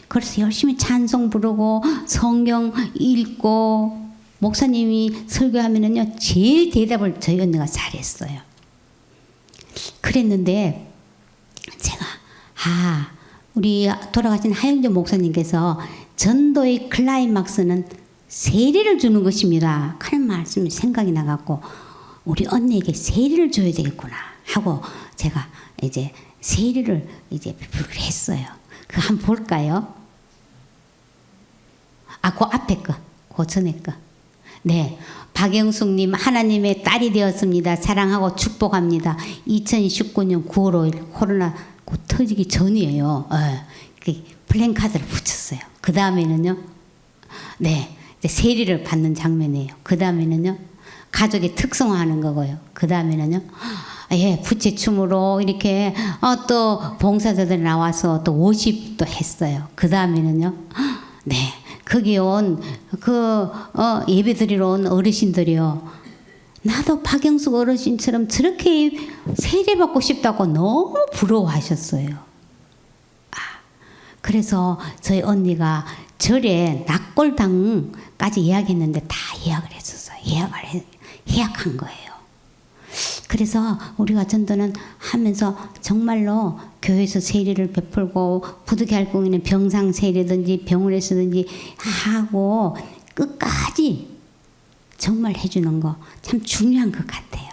그래서 열심히 찬송 부르고 성경 읽고 목사님이 설교하면은요 제일 대답을 저희 언니가 잘했어요. 그랬는데 제가 우리 돌아가신 하영재 목사님께서 전도의 클라이막스는 세례를 주는 것입니다 하는 말씀이 생각이 나갖고 우리 언니에게 세례를 줘야 되겠구나 하고 제가 이제 세례를 이제 베풀기로 했어요. 그거 한번 볼까요? 그 앞에 거, 그 전에 거. 네, 박영숙님 하나님의 딸이 되었습니다. 사랑하고 축복합니다. 2019년 9월 5일 코로나 터지기 전이에요. 플랜카드를 붙였어요. 그 다음에는요, 네, 이제 세례를 받는 장면이에요. 그 다음에는요, 가족의 특성화하는 거고요. 그 다음에는요, 부채춤으로 이렇게 또 봉사자들 나와서 또 워십도 했어요. 그 다음에는요, 네. 거기 온 예배 드리러 온 어르신들이요. 나도 박영숙 어르신처럼 저렇게 세례받고 싶다고 너무 부러워하셨어요. 그래서 저희 언니가 절에 낙골당까지 예약했는데 다 예약을 했었어요. 예약한 거예요. 그래서 우리가 전도는 하면서 정말로 교회에서 세례를 베풀고 부득이 할 경우에는 병상 세례든지 병원에서든지 하고 끝까지 정말 해주는 거 참 중요한 것 같아요.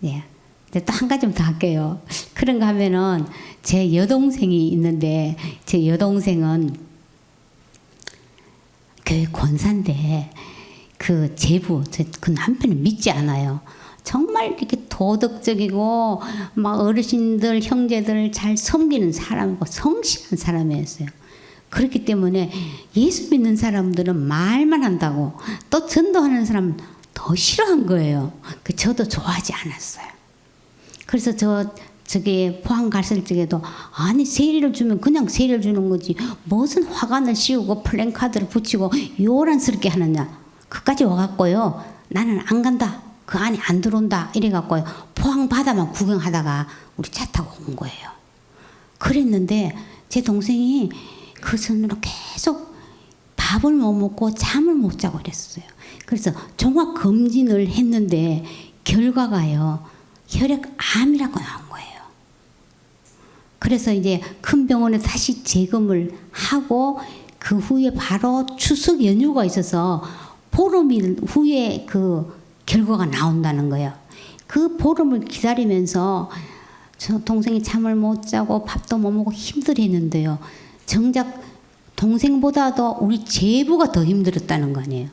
네. 또 한 가지 더 할게요. 그런가 하면은 제 여동생이 있는데 제 여동생은 교회 권사인데 그 제부 그 남편은 믿지 않아요. 정말 이렇게 도덕적이고 막 어르신들 형제들 잘 섬기는 사람이고 성실한 사람이었어요. 그렇기 때문에 예수 믿는 사람들은 말만 한다고 또 전도하는 사람은 더 싫어한 거예요. 저도 좋아하지 않았어요. 그래서 저기 포항 갔을 적에도 아니 세례를 주면 그냥 세례를 주는 거지 무슨 화관을 씌우고 플랜카드를 붙이고 요란스럽게 하느냐. 그까지 와갖고요. 나는 안 간다. 그 안에 안 들어온다 이래갖고 포항 바다만 구경하다가 우리 차 타고 온 거예요. 그랬는데 제 동생이 그 전으로 계속 밥을 못 먹고 잠을 못 자고 이랬어요. 그래서 종합 검진을 했는데 결과가요 혈액암이라고 나온 거예요. 그래서 이제 큰 병원에 다시 재검을 하고 그 후에 바로 추석 연휴가 있어서 보름 후에 그 결과가 나온다는 거예요. 그 보름을 기다리면서 저 동생이 잠을 못 자고 밥도 못 먹고 힘들었는데요. 정작 동생보다도 우리 제부가 더 힘들었다는 거 아니에요.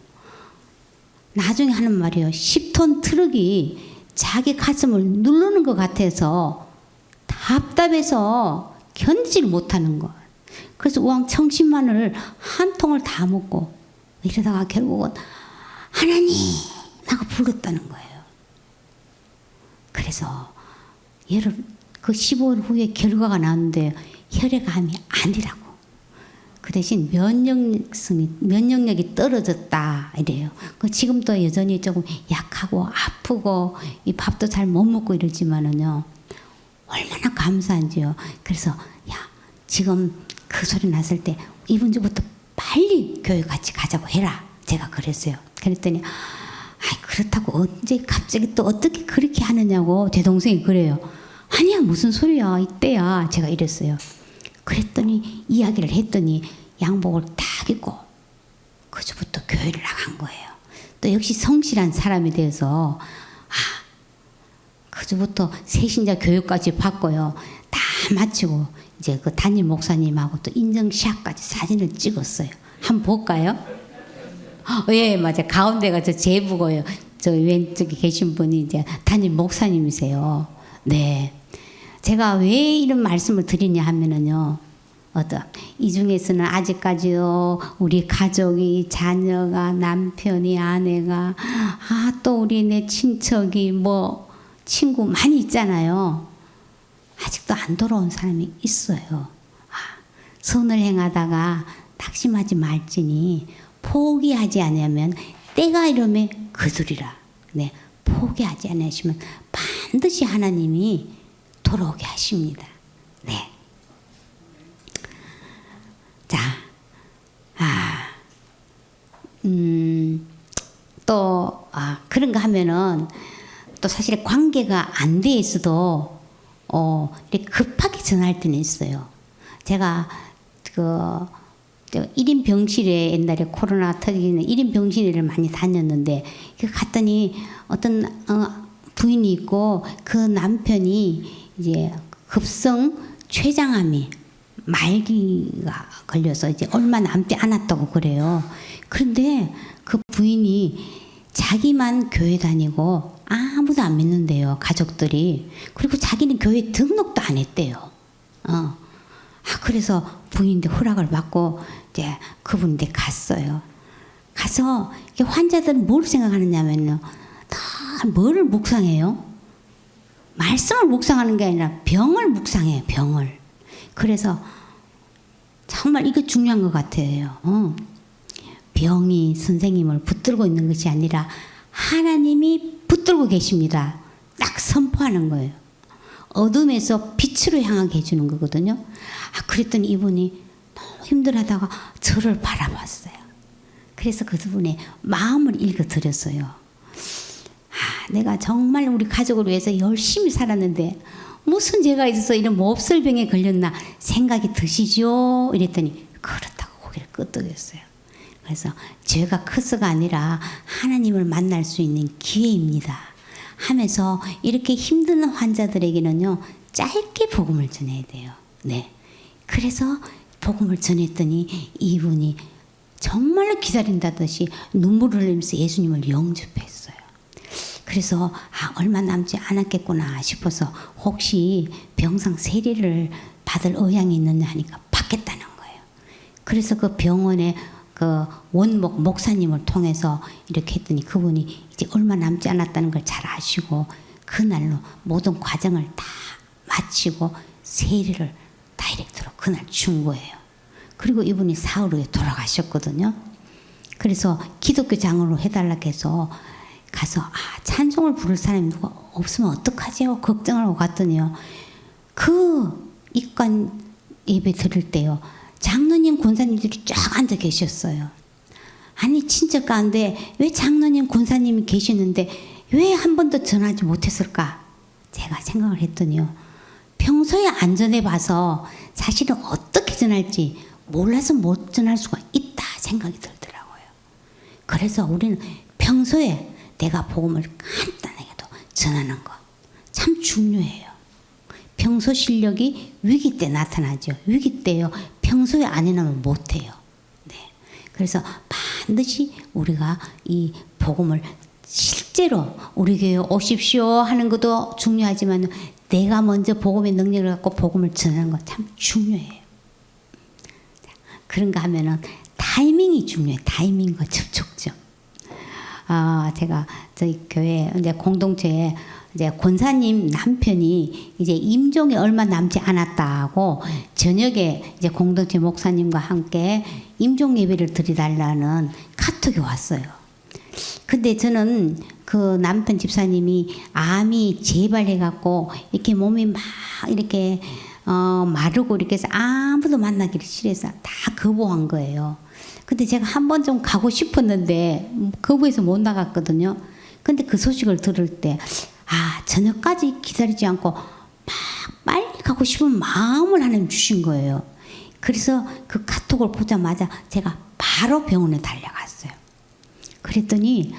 나중에 하는 말이에요. 10톤 트럭이 자기 가슴을 누르는 것 같아서 답답해서 견디질 못하는 거. 그래서 우왕 청심마늘 한 통을 다 먹고 이러다가 결국은 하나님 하고 불렀다는 거예요. 그래서 그 15일 후에 결과가 나왔는데 혈액암이 아니라고. 그 대신 면역력이 떨어졌다 이래요. 지금도 여전히 조금 약하고 아프고 이 밥도 잘 못 먹고 이러지만은요 얼마나 감사한지요. 그래서 지금 그 소리 났을 때 이번 주부터 빨리 교회 같이 가자고 해라. 제가 그랬어요. 그랬더니 그렇다고 언제 갑자기 또 어떻게 그렇게 하느냐고 제 동생이 그래요. 아니야 무슨 소리야 이때야 제가 이랬어요. 그랬더니 이야기를 했더니 양복을 딱 입고 그 주부터 교회를 나간 거예요. 또 역시 성실한 사람이 돼서 그주부터 새신자 교육까지 받고요. 다 마치고 이제 그 담임 목사님하고 또 인증샷까지 사진을 찍었어요. 한번 볼까요? 예, 맞아요. 가운데가 저 제부고요. 저 왼쪽에 계신 분이 이제 담임 목사님이세요. 네. 제가 왜 이런 말씀을 드리냐 하면은요. 이 중에서는 아직까지도 우리 가족이, 자녀가, 남편이, 아내가, 또 우리 내 친척이, 친구 많이 있잖아요. 아직도 안 돌아온 사람이 있어요. 선을 행하다가 낙심하지 말지니 포기하지 않으면 때가 이르면 그들이라. 네, 포기하지 않으시면 반드시 하나님이 돌아오게 하십니다. 네. 자, 그런가 하면은 또 사실 관계가 안 돼 있어도 이렇게 급하게 전화할 때는 있어요. 제가 1인 병실에 옛날에 코로나 터지는 1인 병실을 많이 다녔는데 갔더니 어떤 부인이 있고 그 남편이 이제 급성 췌장암이 말기가 걸려서 이제 얼마 남지 않았다고 그래요. 그런데 그 부인이 자기만 교회 다니고 아무도 안 믿는데요, 가족들이. 그리고 자기는 교회 등록도 안 했대요. 그래서 부인한테 허락을 받고 이제 그분한테 갔어요. 가서 환자들은 뭘 생각하느냐면요, 다 뭐를 묵상해요? 말씀을 묵상하는 게 아니라 병을 묵상해요, 병을. 그래서 정말 이거 중요한 것 같아요. 병이 선생님을 붙들고 있는 것이 아니라 하나님이 붙들고 계십니다. 딱 선포하는 거예요. 어둠에서 빛으로 향하게 해주는 거거든요. 그랬더니 이분이 너무 힘들어하다가 저를 바라봤어요. 그래서 그분의 마음을 읽어드렸어요. 내가 정말 우리 가족을 위해서 열심히 살았는데 무슨 죄가 있어서 이런 몹쓸 병에 걸렸나 생각이 드시죠? 이랬더니 그렇다고 고개를 끄덕였어요. 그래서 죄가 커서가 아니라 하나님을 만날 수 있는 기회입니다 하면서 이렇게 힘든 환자들에게는요, 짧게 복음을 전해야 돼요. 네. 그래서 복음을 전했더니 이분이 정말로 기다린다듯이 눈물을 흘리면서 예수님을 영접했어요. 그래서 얼마 남지 않았겠구나 싶어서 혹시 병상 세례를 받을 의향이 있느냐 하니까 받겠다는 거예요. 그래서 그 병원에 그 원목 목사님을 통해서 이렇게 했더니 그분이 이제 얼마 남지 않았다는 걸 잘 아시고 그날로 모든 과정을 다 마치고 세례를 다이렉트로 그날 준 거예요. 그리고 이분이 사흘 후에 돌아가셨거든요. 그래서 기독교 장로로 해달라고 해서 가서 찬송을 부를 사람이 누가 없으면 어떡하지요? 걱정하고 갔더니요. 그 입관 예배 드릴 때요. 장로님, 권사님들이 쫙 앉아 계셨어요. 아니 친척 가운데 왜 장로님, 권사님이 계시는데 왜 한 번도 전하지 못했을까? 제가 생각을 했더니요. 평소에 안 전해봐서 사실은 어떻게 전할지 몰라서 못 전할 수가 있다 생각이 들더라고요. 그래서 우리는 평소에 내가 복음을 간단하게도 전하는 것 참 중요해요. 평소 실력이 위기 때 나타나죠. 위기 때요. 평소에 안 해놓으면 못해요. 네. 그래서 반드시 우리가 이 복음을 실제로 우리 교회 오십시오 하는 것도 중요하지만 내가 먼저 복음의 능력을 갖고 복음을 전하는 것 참 중요해요. 그런가 하면은 타이밍이 중요해요. 타이밍과 접촉점. 제가 저희 교회 이제 공동체에 이제 권사님 남편이 이제 임종이 얼마 남지 않았다고 저녁에 이제 공동체 목사님과 함께 임종 예배를 드리달라는 카톡이 왔어요. 근데 저는 그 남편 집사님이 암이 재발해갖고 이렇게 몸이 막 이렇게 마르고 이렇게 해서 아무도 만나기를 싫어서 다 거부한 거예요. 근데 제가 한 번 좀 가고 싶었는데 거부해서 못 나갔거든요. 근데 그 소식을 들을 때 저녁까지 기다리지 않고 막 빨리 가고 싶은 마음을 하나님 주신 거예요. 그래서 그 카톡을 보자마자 제가 바로 병원에 달려갔어요. 그랬더니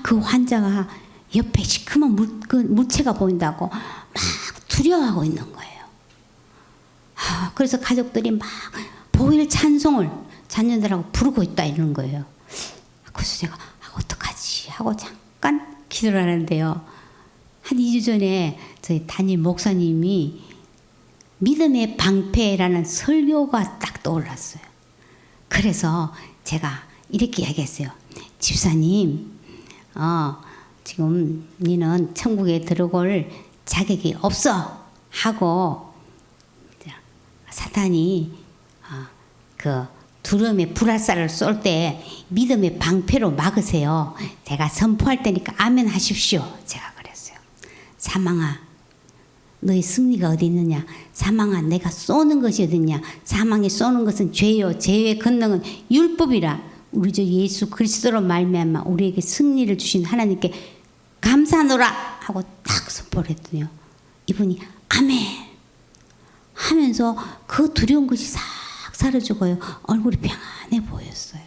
그 환자가 옆에 시커먼 물체가 보인다고 막 두려워하고 있는 거예요. 그래서 가족들이 막 보일 찬송을 자녀들하고 부르고 있다 이러는 거예요. 그래서 제가 어떡하지 하고 잠깐 기도를 하는데요. 한 2주 전에 저희 담임 목사님이 믿음의 방패라는 설교가 딱 떠올랐어요. 그래서 제가 이렇게 이야기했어요. 집사님, 지금 니는 천국에 들어올 자격이 없어 하고 사탄이 그 두려움의 불화살을 쏠 때 믿음의 방패로 막으세요. 제가 선포할 테니까 아멘 하십시오. 제가 그랬어요. 사망아, 너의 승리가 어디 있느냐? 사망아, 내가 쏘는 것이 어디 있냐? 사망에 쏘는 것은 죄요. 죄의 권능은 율법이라. 우리 주 예수 그리스도로 말미암아 우리에게 승리를 주신 하나님께 감사하노라 하고 딱 선포를 했더니요. 이분이 아멘 하면서 그 두려운 것이 싹 사라지고요. 얼굴이 평안해 보였어요.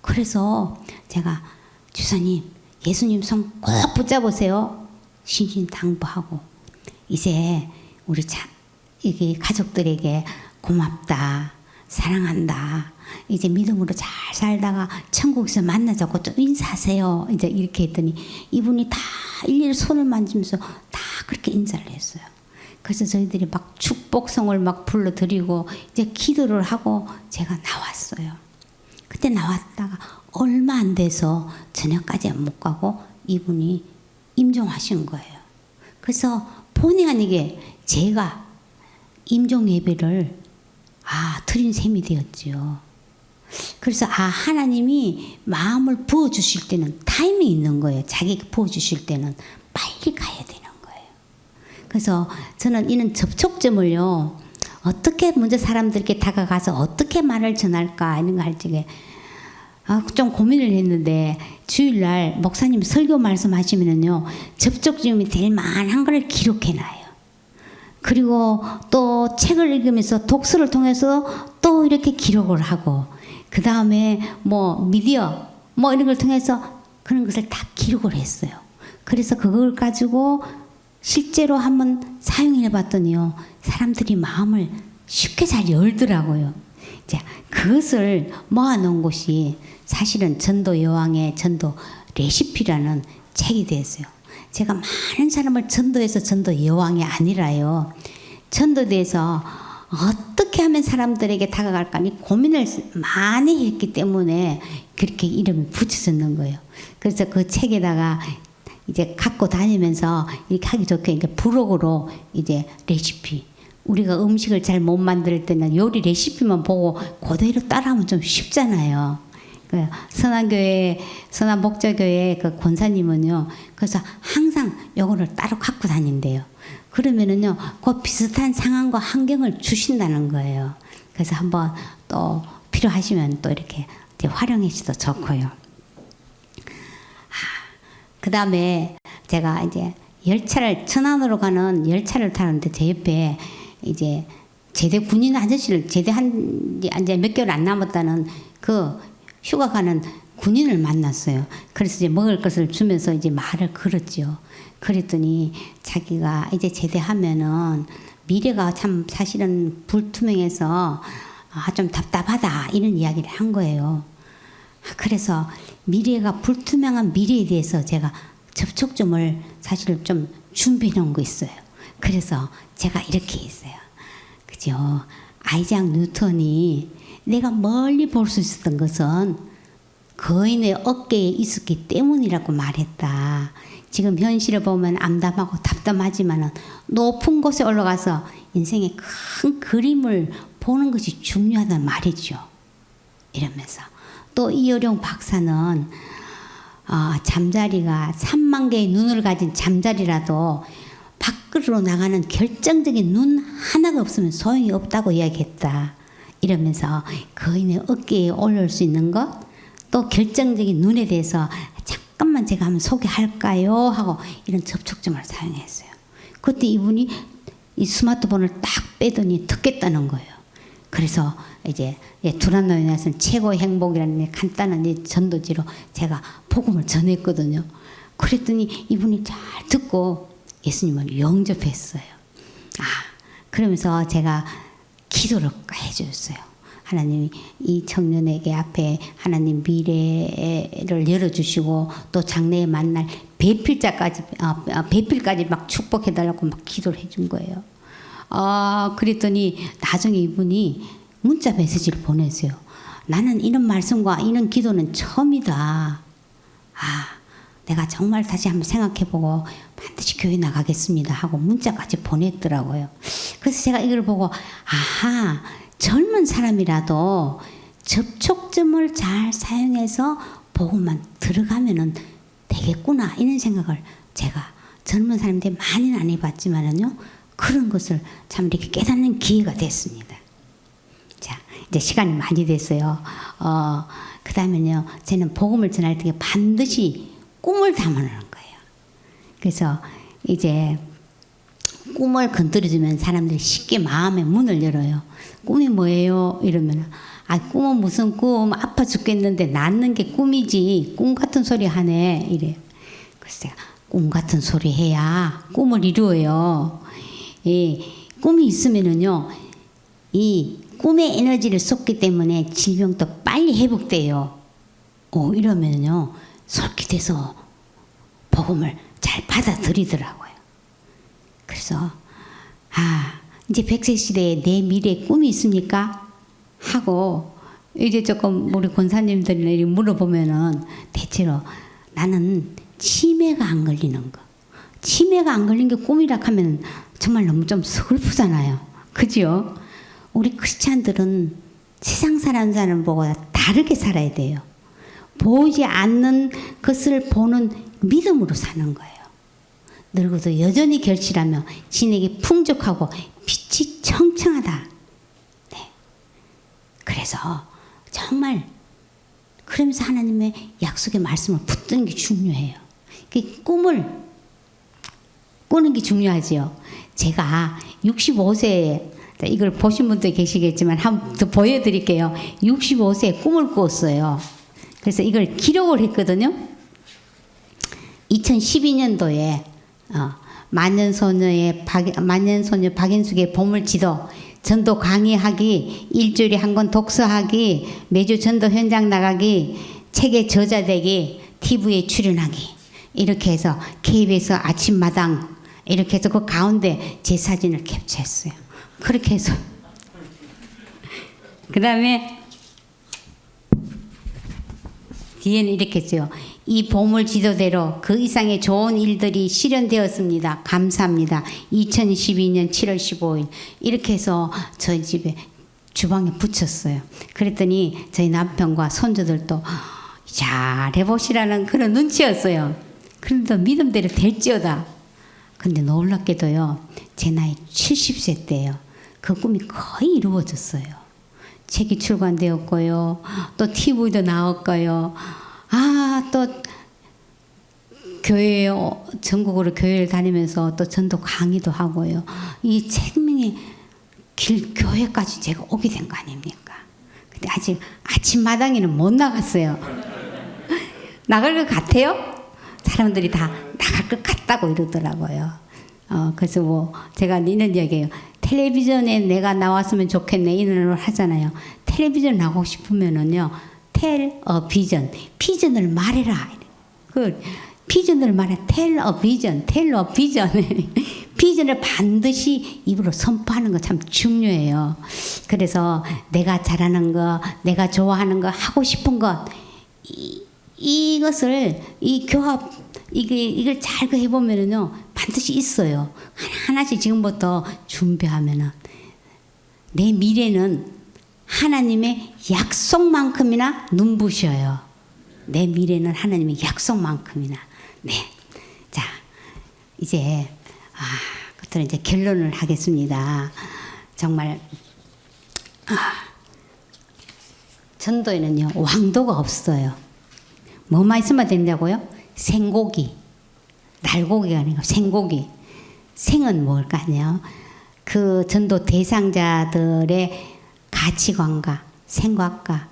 그래서 제가 주사님, 예수님 손 꼭 붙잡으세요. 신신당부하고 이제 우리 이게 가족들에게 고맙다, 사랑한다. 이제 믿음으로 잘 살다가 천국에서 만나자고 좀 인사하세요. 이제 이렇게 했더니 이분이 다 일일이 손을 만지면서 다 그렇게 인사를 했어요. 그래서 저희들이 막 축복성을 막 불러드리고 이제 기도를 하고 제가 나왔어요. 그때 나왔다가 얼마 안 돼서 저녁까지 못 가고 이분이 임종하신 거예요. 그래서 본의 아니게 제가 임종 예배를 드린 셈이 되었지요. 그래서 하나님이 마음을 부어주실 때는 타임이 있는 거예요. 자기가 부어주실 때는 빨리 가야 되는 거예요. 그래서 저는 이런 접촉점을요. 어떻게 먼저 사람들께 다가가서 어떻게 말을 전할까 이런 거 할 적에 좀 고민을 했는데 주일날 목사님 설교 말씀하시면은요. 접촉점이 될 만한 걸 기록해놔요. 그리고 또 책을 읽으면서 독서를 통해서 또 이렇게 기록을 하고 그 다음에 뭐 미디어 뭐 이런 걸 통해서 그런 것을 다 기록을 했어요. 그래서 그걸 가지고 실제로 한번 사용해 봤더니요. 사람들이 마음을 쉽게 잘 열더라고요. 자, 그것을 모아놓은 곳이 사실은 전도 여왕의 전도 레시피라는 책이 됐어요. 제가 많은 사람을 전도해서 전도 여왕이 아니라요. 전도대에서 어떻게 하면 사람들에게 다가갈까 고민을 많이 했기 때문에 그렇게 이름이 붙여졌는 거예요. 그래서 그 책에다가 이제 갖고 다니면서 이렇게 하기 좋게 이제 부록으로 이제 레시피. 우리가 음식을 잘 못 만들 때는 요리 레시피만 보고 그대로 따라하면 좀 쉽잖아요. 선한교회, 선한목자교회 그 권사님은요, 그래서 항상 요거를 따로 갖고 다닌대요. 그러면은요, 그 비슷한 상황과 환경을 주신다는 거예요. 그래서 한번 또 필요하시면 또 이렇게 활용하셔도 좋고요. 그 다음에 제가 이제 열차를, 천안으로 가는 열차를 타는데 제 옆에 이제 제대 군인 아저씨를 제대한 이제 몇 개월 안 남았다는 그 휴가 가는 군인을 만났어요. 그래서 이제 먹을 것을 주면서 이제 말을 걸었죠. 그랬더니 자기가 이제 제대하면은 미래가 참 사실은 불투명해서 좀 답답하다 이런 이야기를 한 거예요. 그래서 미래가 불투명한 미래에 대해서 제가 접촉점을 사실 좀 준비해 놓은 거 있어요. 그래서 제가 이렇게 했어요. 그죠? 아이작 뉴턴이 내가 멀리 볼 수 있었던 것은 거인의 어깨에 있었기 때문이라고 말했다. 지금 현실을 보면 암담하고 답답하지만 높은 곳에 올라가서 인생의 큰 그림을 보는 것이 중요하다는 말이죠. 이러면서 또 이어룡 박사는 잠자리가 3만 개의 눈을 가진 잠자리라도 밖으로 나가는 결정적인 눈 하나가 없으면 소용이 없다고 이야기했다. 이러면서 거인의 어깨에 올릴 수 있는 것, 또 결정적인 눈에 대해서 잠깐만 제가 한번 소개할까요? 하고 이런 접촉점을 사용했어요. 그때 이분이 이 스마트폰을 딱 빼더니 듣겠다는 거예요. 그래서 이제 두란노인에서는 최고의 행복이라는 간단한 전도지로 제가 복음을 전했거든요. 그랬더니 이분이 잘 듣고 예수님을 영접했어요. 그러면서 제가 기도를 해줬어요. 하나님, 이 청년에게 앞에 하나님 미래를 열어주시고 또 장래에 만날 배필자까지 배필까지 막 축복해달라고 막 기도를 해준 거예요. 그랬더니 나중에 이분이 문자 메시지를 보내세요. 나는 이런 말씀과 이런 기도는 처음이다. 내가 정말 다시 한번 생각해보고 반드시 교회 나가겠습니다 하고 문자까지 보냈더라고요. 그래서 제가 이걸 보고 젊은 사람이라도 접촉점을 잘 사용해서 복음만 들어가면은 되겠구나 이런 생각을 제가 젊은 사람들이 많이는 안 해봤지만은요 그런 것을 참 이렇게 깨닫는 기회가 됐습니다. 자, 이제 시간이 많이 됐어요. 그 다음에는요 저는 복음을 전할 때 반드시 꿈을 담아놓는 거예요. 그래서 이제 꿈을 건드려주면 사람들이 쉽게 마음의 문을 열어요. 꿈이 뭐예요? 이러면 꿈은 무슨 꿈, 아파 죽겠는데 낳는 게 꿈이지 꿈 같은 소리 하네 이래. 그래서 제가 꿈 같은 소리 해야 꿈을 이루어요. 꿈이 있으면은요 이 꿈의 에너지를 쏟기 때문에 질병도 빨리 회복돼요. 이러면요 솔깃해서 복음을 잘 받아들이더라고요. 그래서 이제 100세 시대에 내 미래에 꿈이 있습니까? 하고 이제 조금 우리 권사님들이 물어보면은 대체로 나는 치매가 안 걸리는 거. 치매가 안 걸린 게 꿈이라 하면 정말 너무 좀 슬프잖아요. 그죠? 우리 크리스찬들은 세상 사는 사람보다 다르게 살아야 돼요. 보이지 않는 것을 보는 믿음으로 사는 거예요. 늙어도 여전히 결실하며 진에게 풍족하고 빛이 청청하다. 네. 그래서 정말 그러면서 하나님의 약속의 말씀을 붙드는 게 중요해요. 꿈을 꾸는 게 중요하지요. 제가 65세에 이걸 보신 분도 계시겠지만 한번 더 보여드릴게요. 65세에 꿈을 꾸었어요. 그래서 이걸 기록을 했거든요. 2012년도에 만년소녀 박인숙의 보물지도 전도 강의하기, 일주일에 한 권 독서하기, 매주 전도 현장 나가기, 책의 저자되기, TV에 출연하기 이렇게 해서 KBS 아침마당 이렇게 해서 그 가운데 제 사진을 캡처했어요. 그렇게 해서 그 다음에 뒤에는 이렇게 했어요. 이 보물 지도대로 그 이상의 좋은 일들이 실현되었습니다. 감사합니다. 2012년 7월 15일 이렇게 해서 저희 집에 주방에 붙였어요. 그랬더니 저희 남편과 손주들도 잘 해보시라는 그런 눈치였어요. 그런데 믿음대로 될지어다. 근데 놀랍게도요. 제 나이 70세 때요. 그 꿈이 거의 이루어졌어요. 책이 출간되었고요. 또 TV도 나왔고요. 또 교회 전국으로 교회를 다니면서 또 전도 강의도 하고요. 이 생명의 길 교회까지 제가 오게 된 거 아닙니까? 근데 아직 아침마당에는 못 나갔어요. 나갈 것 같아요? 사람들이 다 나갈 것 같다고 이러더라고요. 그래서 뭐 제가 이런 이야기예요. 텔레비전에 내가 나왔으면 좋겠네 이런 걸 하잖아요. 텔레비전 나가고 싶으면은요. 텔 어 비전, 비전을 말해라. 그 비전을 말해. 텔 어 비전, 텔 어 비전. 비전을 반드시 입으로 선포하는 거 참 중요해요. 그래서 내가 잘하는 거, 내가 좋아하는 거, 하고 싶은 것 이것을 이 교합 이걸 잘 해보면은요 반드시 있어요. 하나씩 지금부터 준비하면은 내 미래는 하나님의 약속만큼이나 눈부셔요. 내 미래는 하나님의 약속만큼이나. 네. 자, 이제 그것들은 이제 결론을 하겠습니다. 정말 전도에는요 왕도가 없어요. 뭐만 있으면 된다고요? 생고기, 날고기가 아니고 생고기. 생은 뭘까요? 그 전도 대상자들의 가치관과 생각과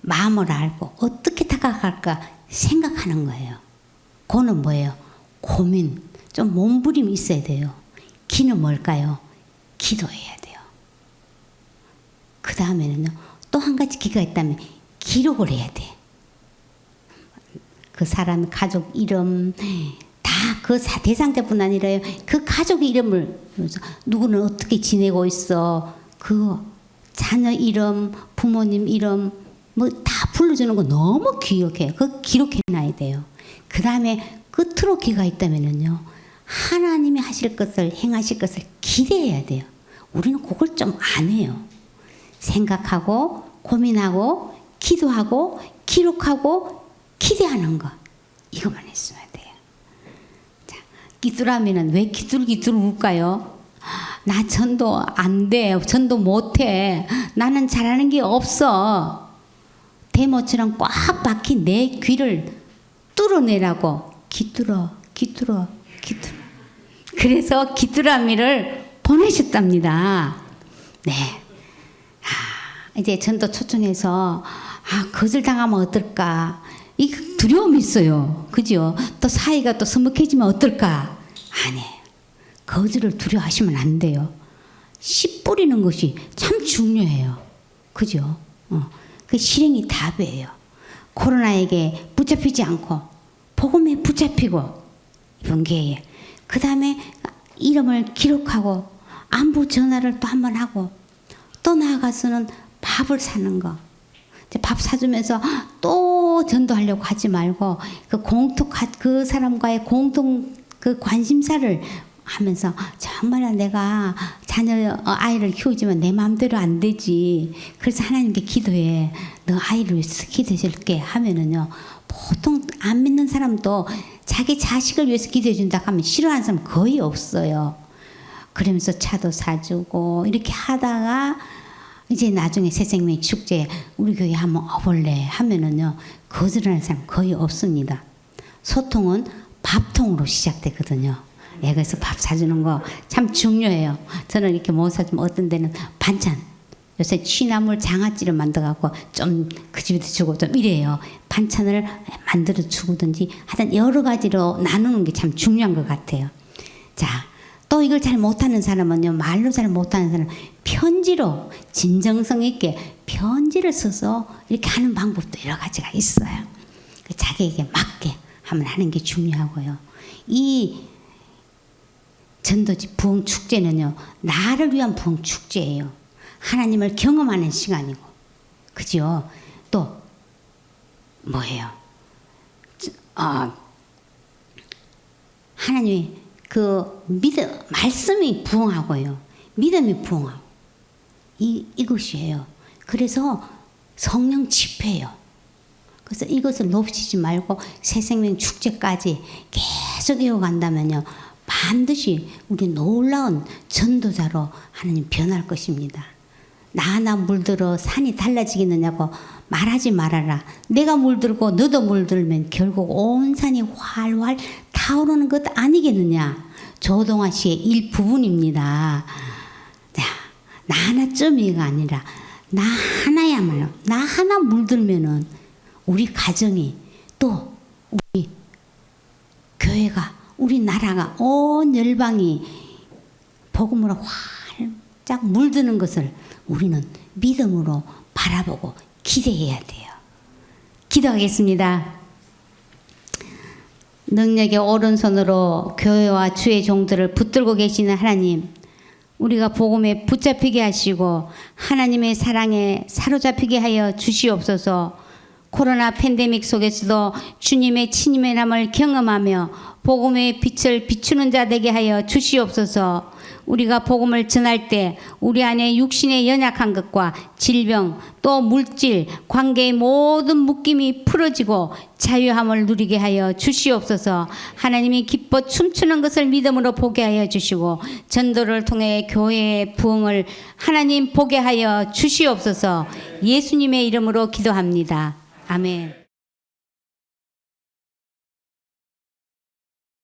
마음을 알고 어떻게 다가갈까 생각하는 거예요. 그거는 뭐예요? 고민, 좀 몸부림이 있어야 돼요. 기는 뭘까요? 기도해야 돼요. 그 다음에는요, 또 한 가지 기가 있다면 기록을 해야 돼. 그 사람 가족 이름 다 그 대상자뿐 아니라요. 그 가족의 이름을 누구는 어떻게 지내고 있어. 그 자녀 이름, 부모님 이름 뭐 다 불러주는 거 너무 기억해요. 그 기록해놔야 돼요. 그 다음에 끝으로 기가 있다면은요. 하나님이 하실 것을 행하실 것을 기대해야 돼요. 우리는 그걸 좀 안 해요. 생각하고 고민하고 기도하고 기록하고 기대하는 거 이것만 했으면 돼요. 자, 기도라면은 왜 기둘 울까요? 나 전도 안 돼. 전도 못 해. 나는 잘하는 게 없어. 대모처럼 꽉 박힌 내 귀를 뚫어내라고 기둘어. 그래서 기뚜라미를 보내셨답니다. 네. 이제 전도 초청해서 거절당하면 어떨까? 이 두려움이 있어요. 그죠? 또 사이가 또 서먹해지면 어떨까? 아니에요. 거절을 두려워하시면 안 돼요. 씨 뿌리는 것이 참 중요해요. 그죠? 그 실행이 답이에요. 코로나에게 붙잡히지 않고 복음에 붙잡히고 이번 기회에 그 다음에 이름을 기록하고 안부 전화를 또 한 번 하고 또 나아가서는 밥을 사는 거. 밥 사주면서 또 전도하려고 하지 말고 그 사람과의 공통 그 관심사를 하면서 정말 내가 아이를 키우지만 내 마음대로 안 되지. 그래서 하나님께 기도해. 너 아이를 위해서 기도해줄게 하면은요. 보통 안 믿는 사람도 자기 자식을 위해서 기도해 준다 하면 싫어하는 사람 거의 없어요. 그러면서 차도 사주고 이렇게 하다가 이제 나중에 새생명 축제 우리 교회 한번 와볼래 하면은요. 거절하는 사람 거의 없습니다. 소통은 밥통으로 시작되거든요. 그래서 밥 사주는 거 참 중요해요. 저는 이렇게 못 사주면 어떤 데는 반찬. 요새 취나물 장아찌를 만들어갖고 좀 그 집에도 주고 좀 이래요. 반찬을 만들어 주고든지 하여튼 여러 가지로 나누는 게 참 중요한 것 같아요. 자, 또 이걸 잘 못하는 사람은요. 말로 잘 못하는 사람은 편지로 진정성 있게 편지를 써서 이렇게 하는 방법도 여러 가지가 있어요. 자기에게 맞게 하면 하는 게 중요하고요. 이 전도지 부흥 축제는요. 나를 위한 부흥 축제예요. 하나님을 경험하는 시간이고, 그죠? 또 뭐예요? 하나님의 그 말씀이 부흥하고요, 믿음이 부흥하고 이것이에요. 그래서 성령 집회예요. 그래서 이것을 놓치지 말고 새생명 축제까지 계속 이어간다면요, 반드시 우리 놀라운 전도자로 하나님 변할 것입니다. 나 하나 물들어 산이 달라지겠느냐고 말하지 말아라. 내가 물들고 너도 물들면 결국 온 산이 활활 타오르는 것 아니겠느냐. 조동아 씨의 일부분입니다. 자, 나 하나쯤이가 아니라 나 하나야말로 나 하나 물들면은 우리 가정이 또 우리 교회가 우리 나라가 온 열방이 복음으로 활짝 물드는 것을 우리는 믿음으로 바라보고 기대해야 돼요. 기도하겠습니다. 능력의 오른손으로 교회와 주의 종들을 붙들고 계시는 하나님, 우리가 복음에 붙잡히게 하시고 하나님의 사랑에 사로잡히게 하여 주시옵소서. 코로나 팬데믹 속에서도 주님의 친밀함을 경험하며 복음의 빛을 비추는 자 되게 하여 주시옵소서. 우리가 복음을 전할 때 우리 안에 육신의 연약한 것과 질병 또 물질 관계의 모든 묶임이 풀어지고 자유함을 누리게 하여 주시옵소서. 하나님이 기뻐 춤추는 것을 믿음으로 보게 하여 주시고 전도를 통해 교회의 부흥을 하나님 보게 하여 주시옵소서. 예수님의 이름으로 기도합니다. 아멘.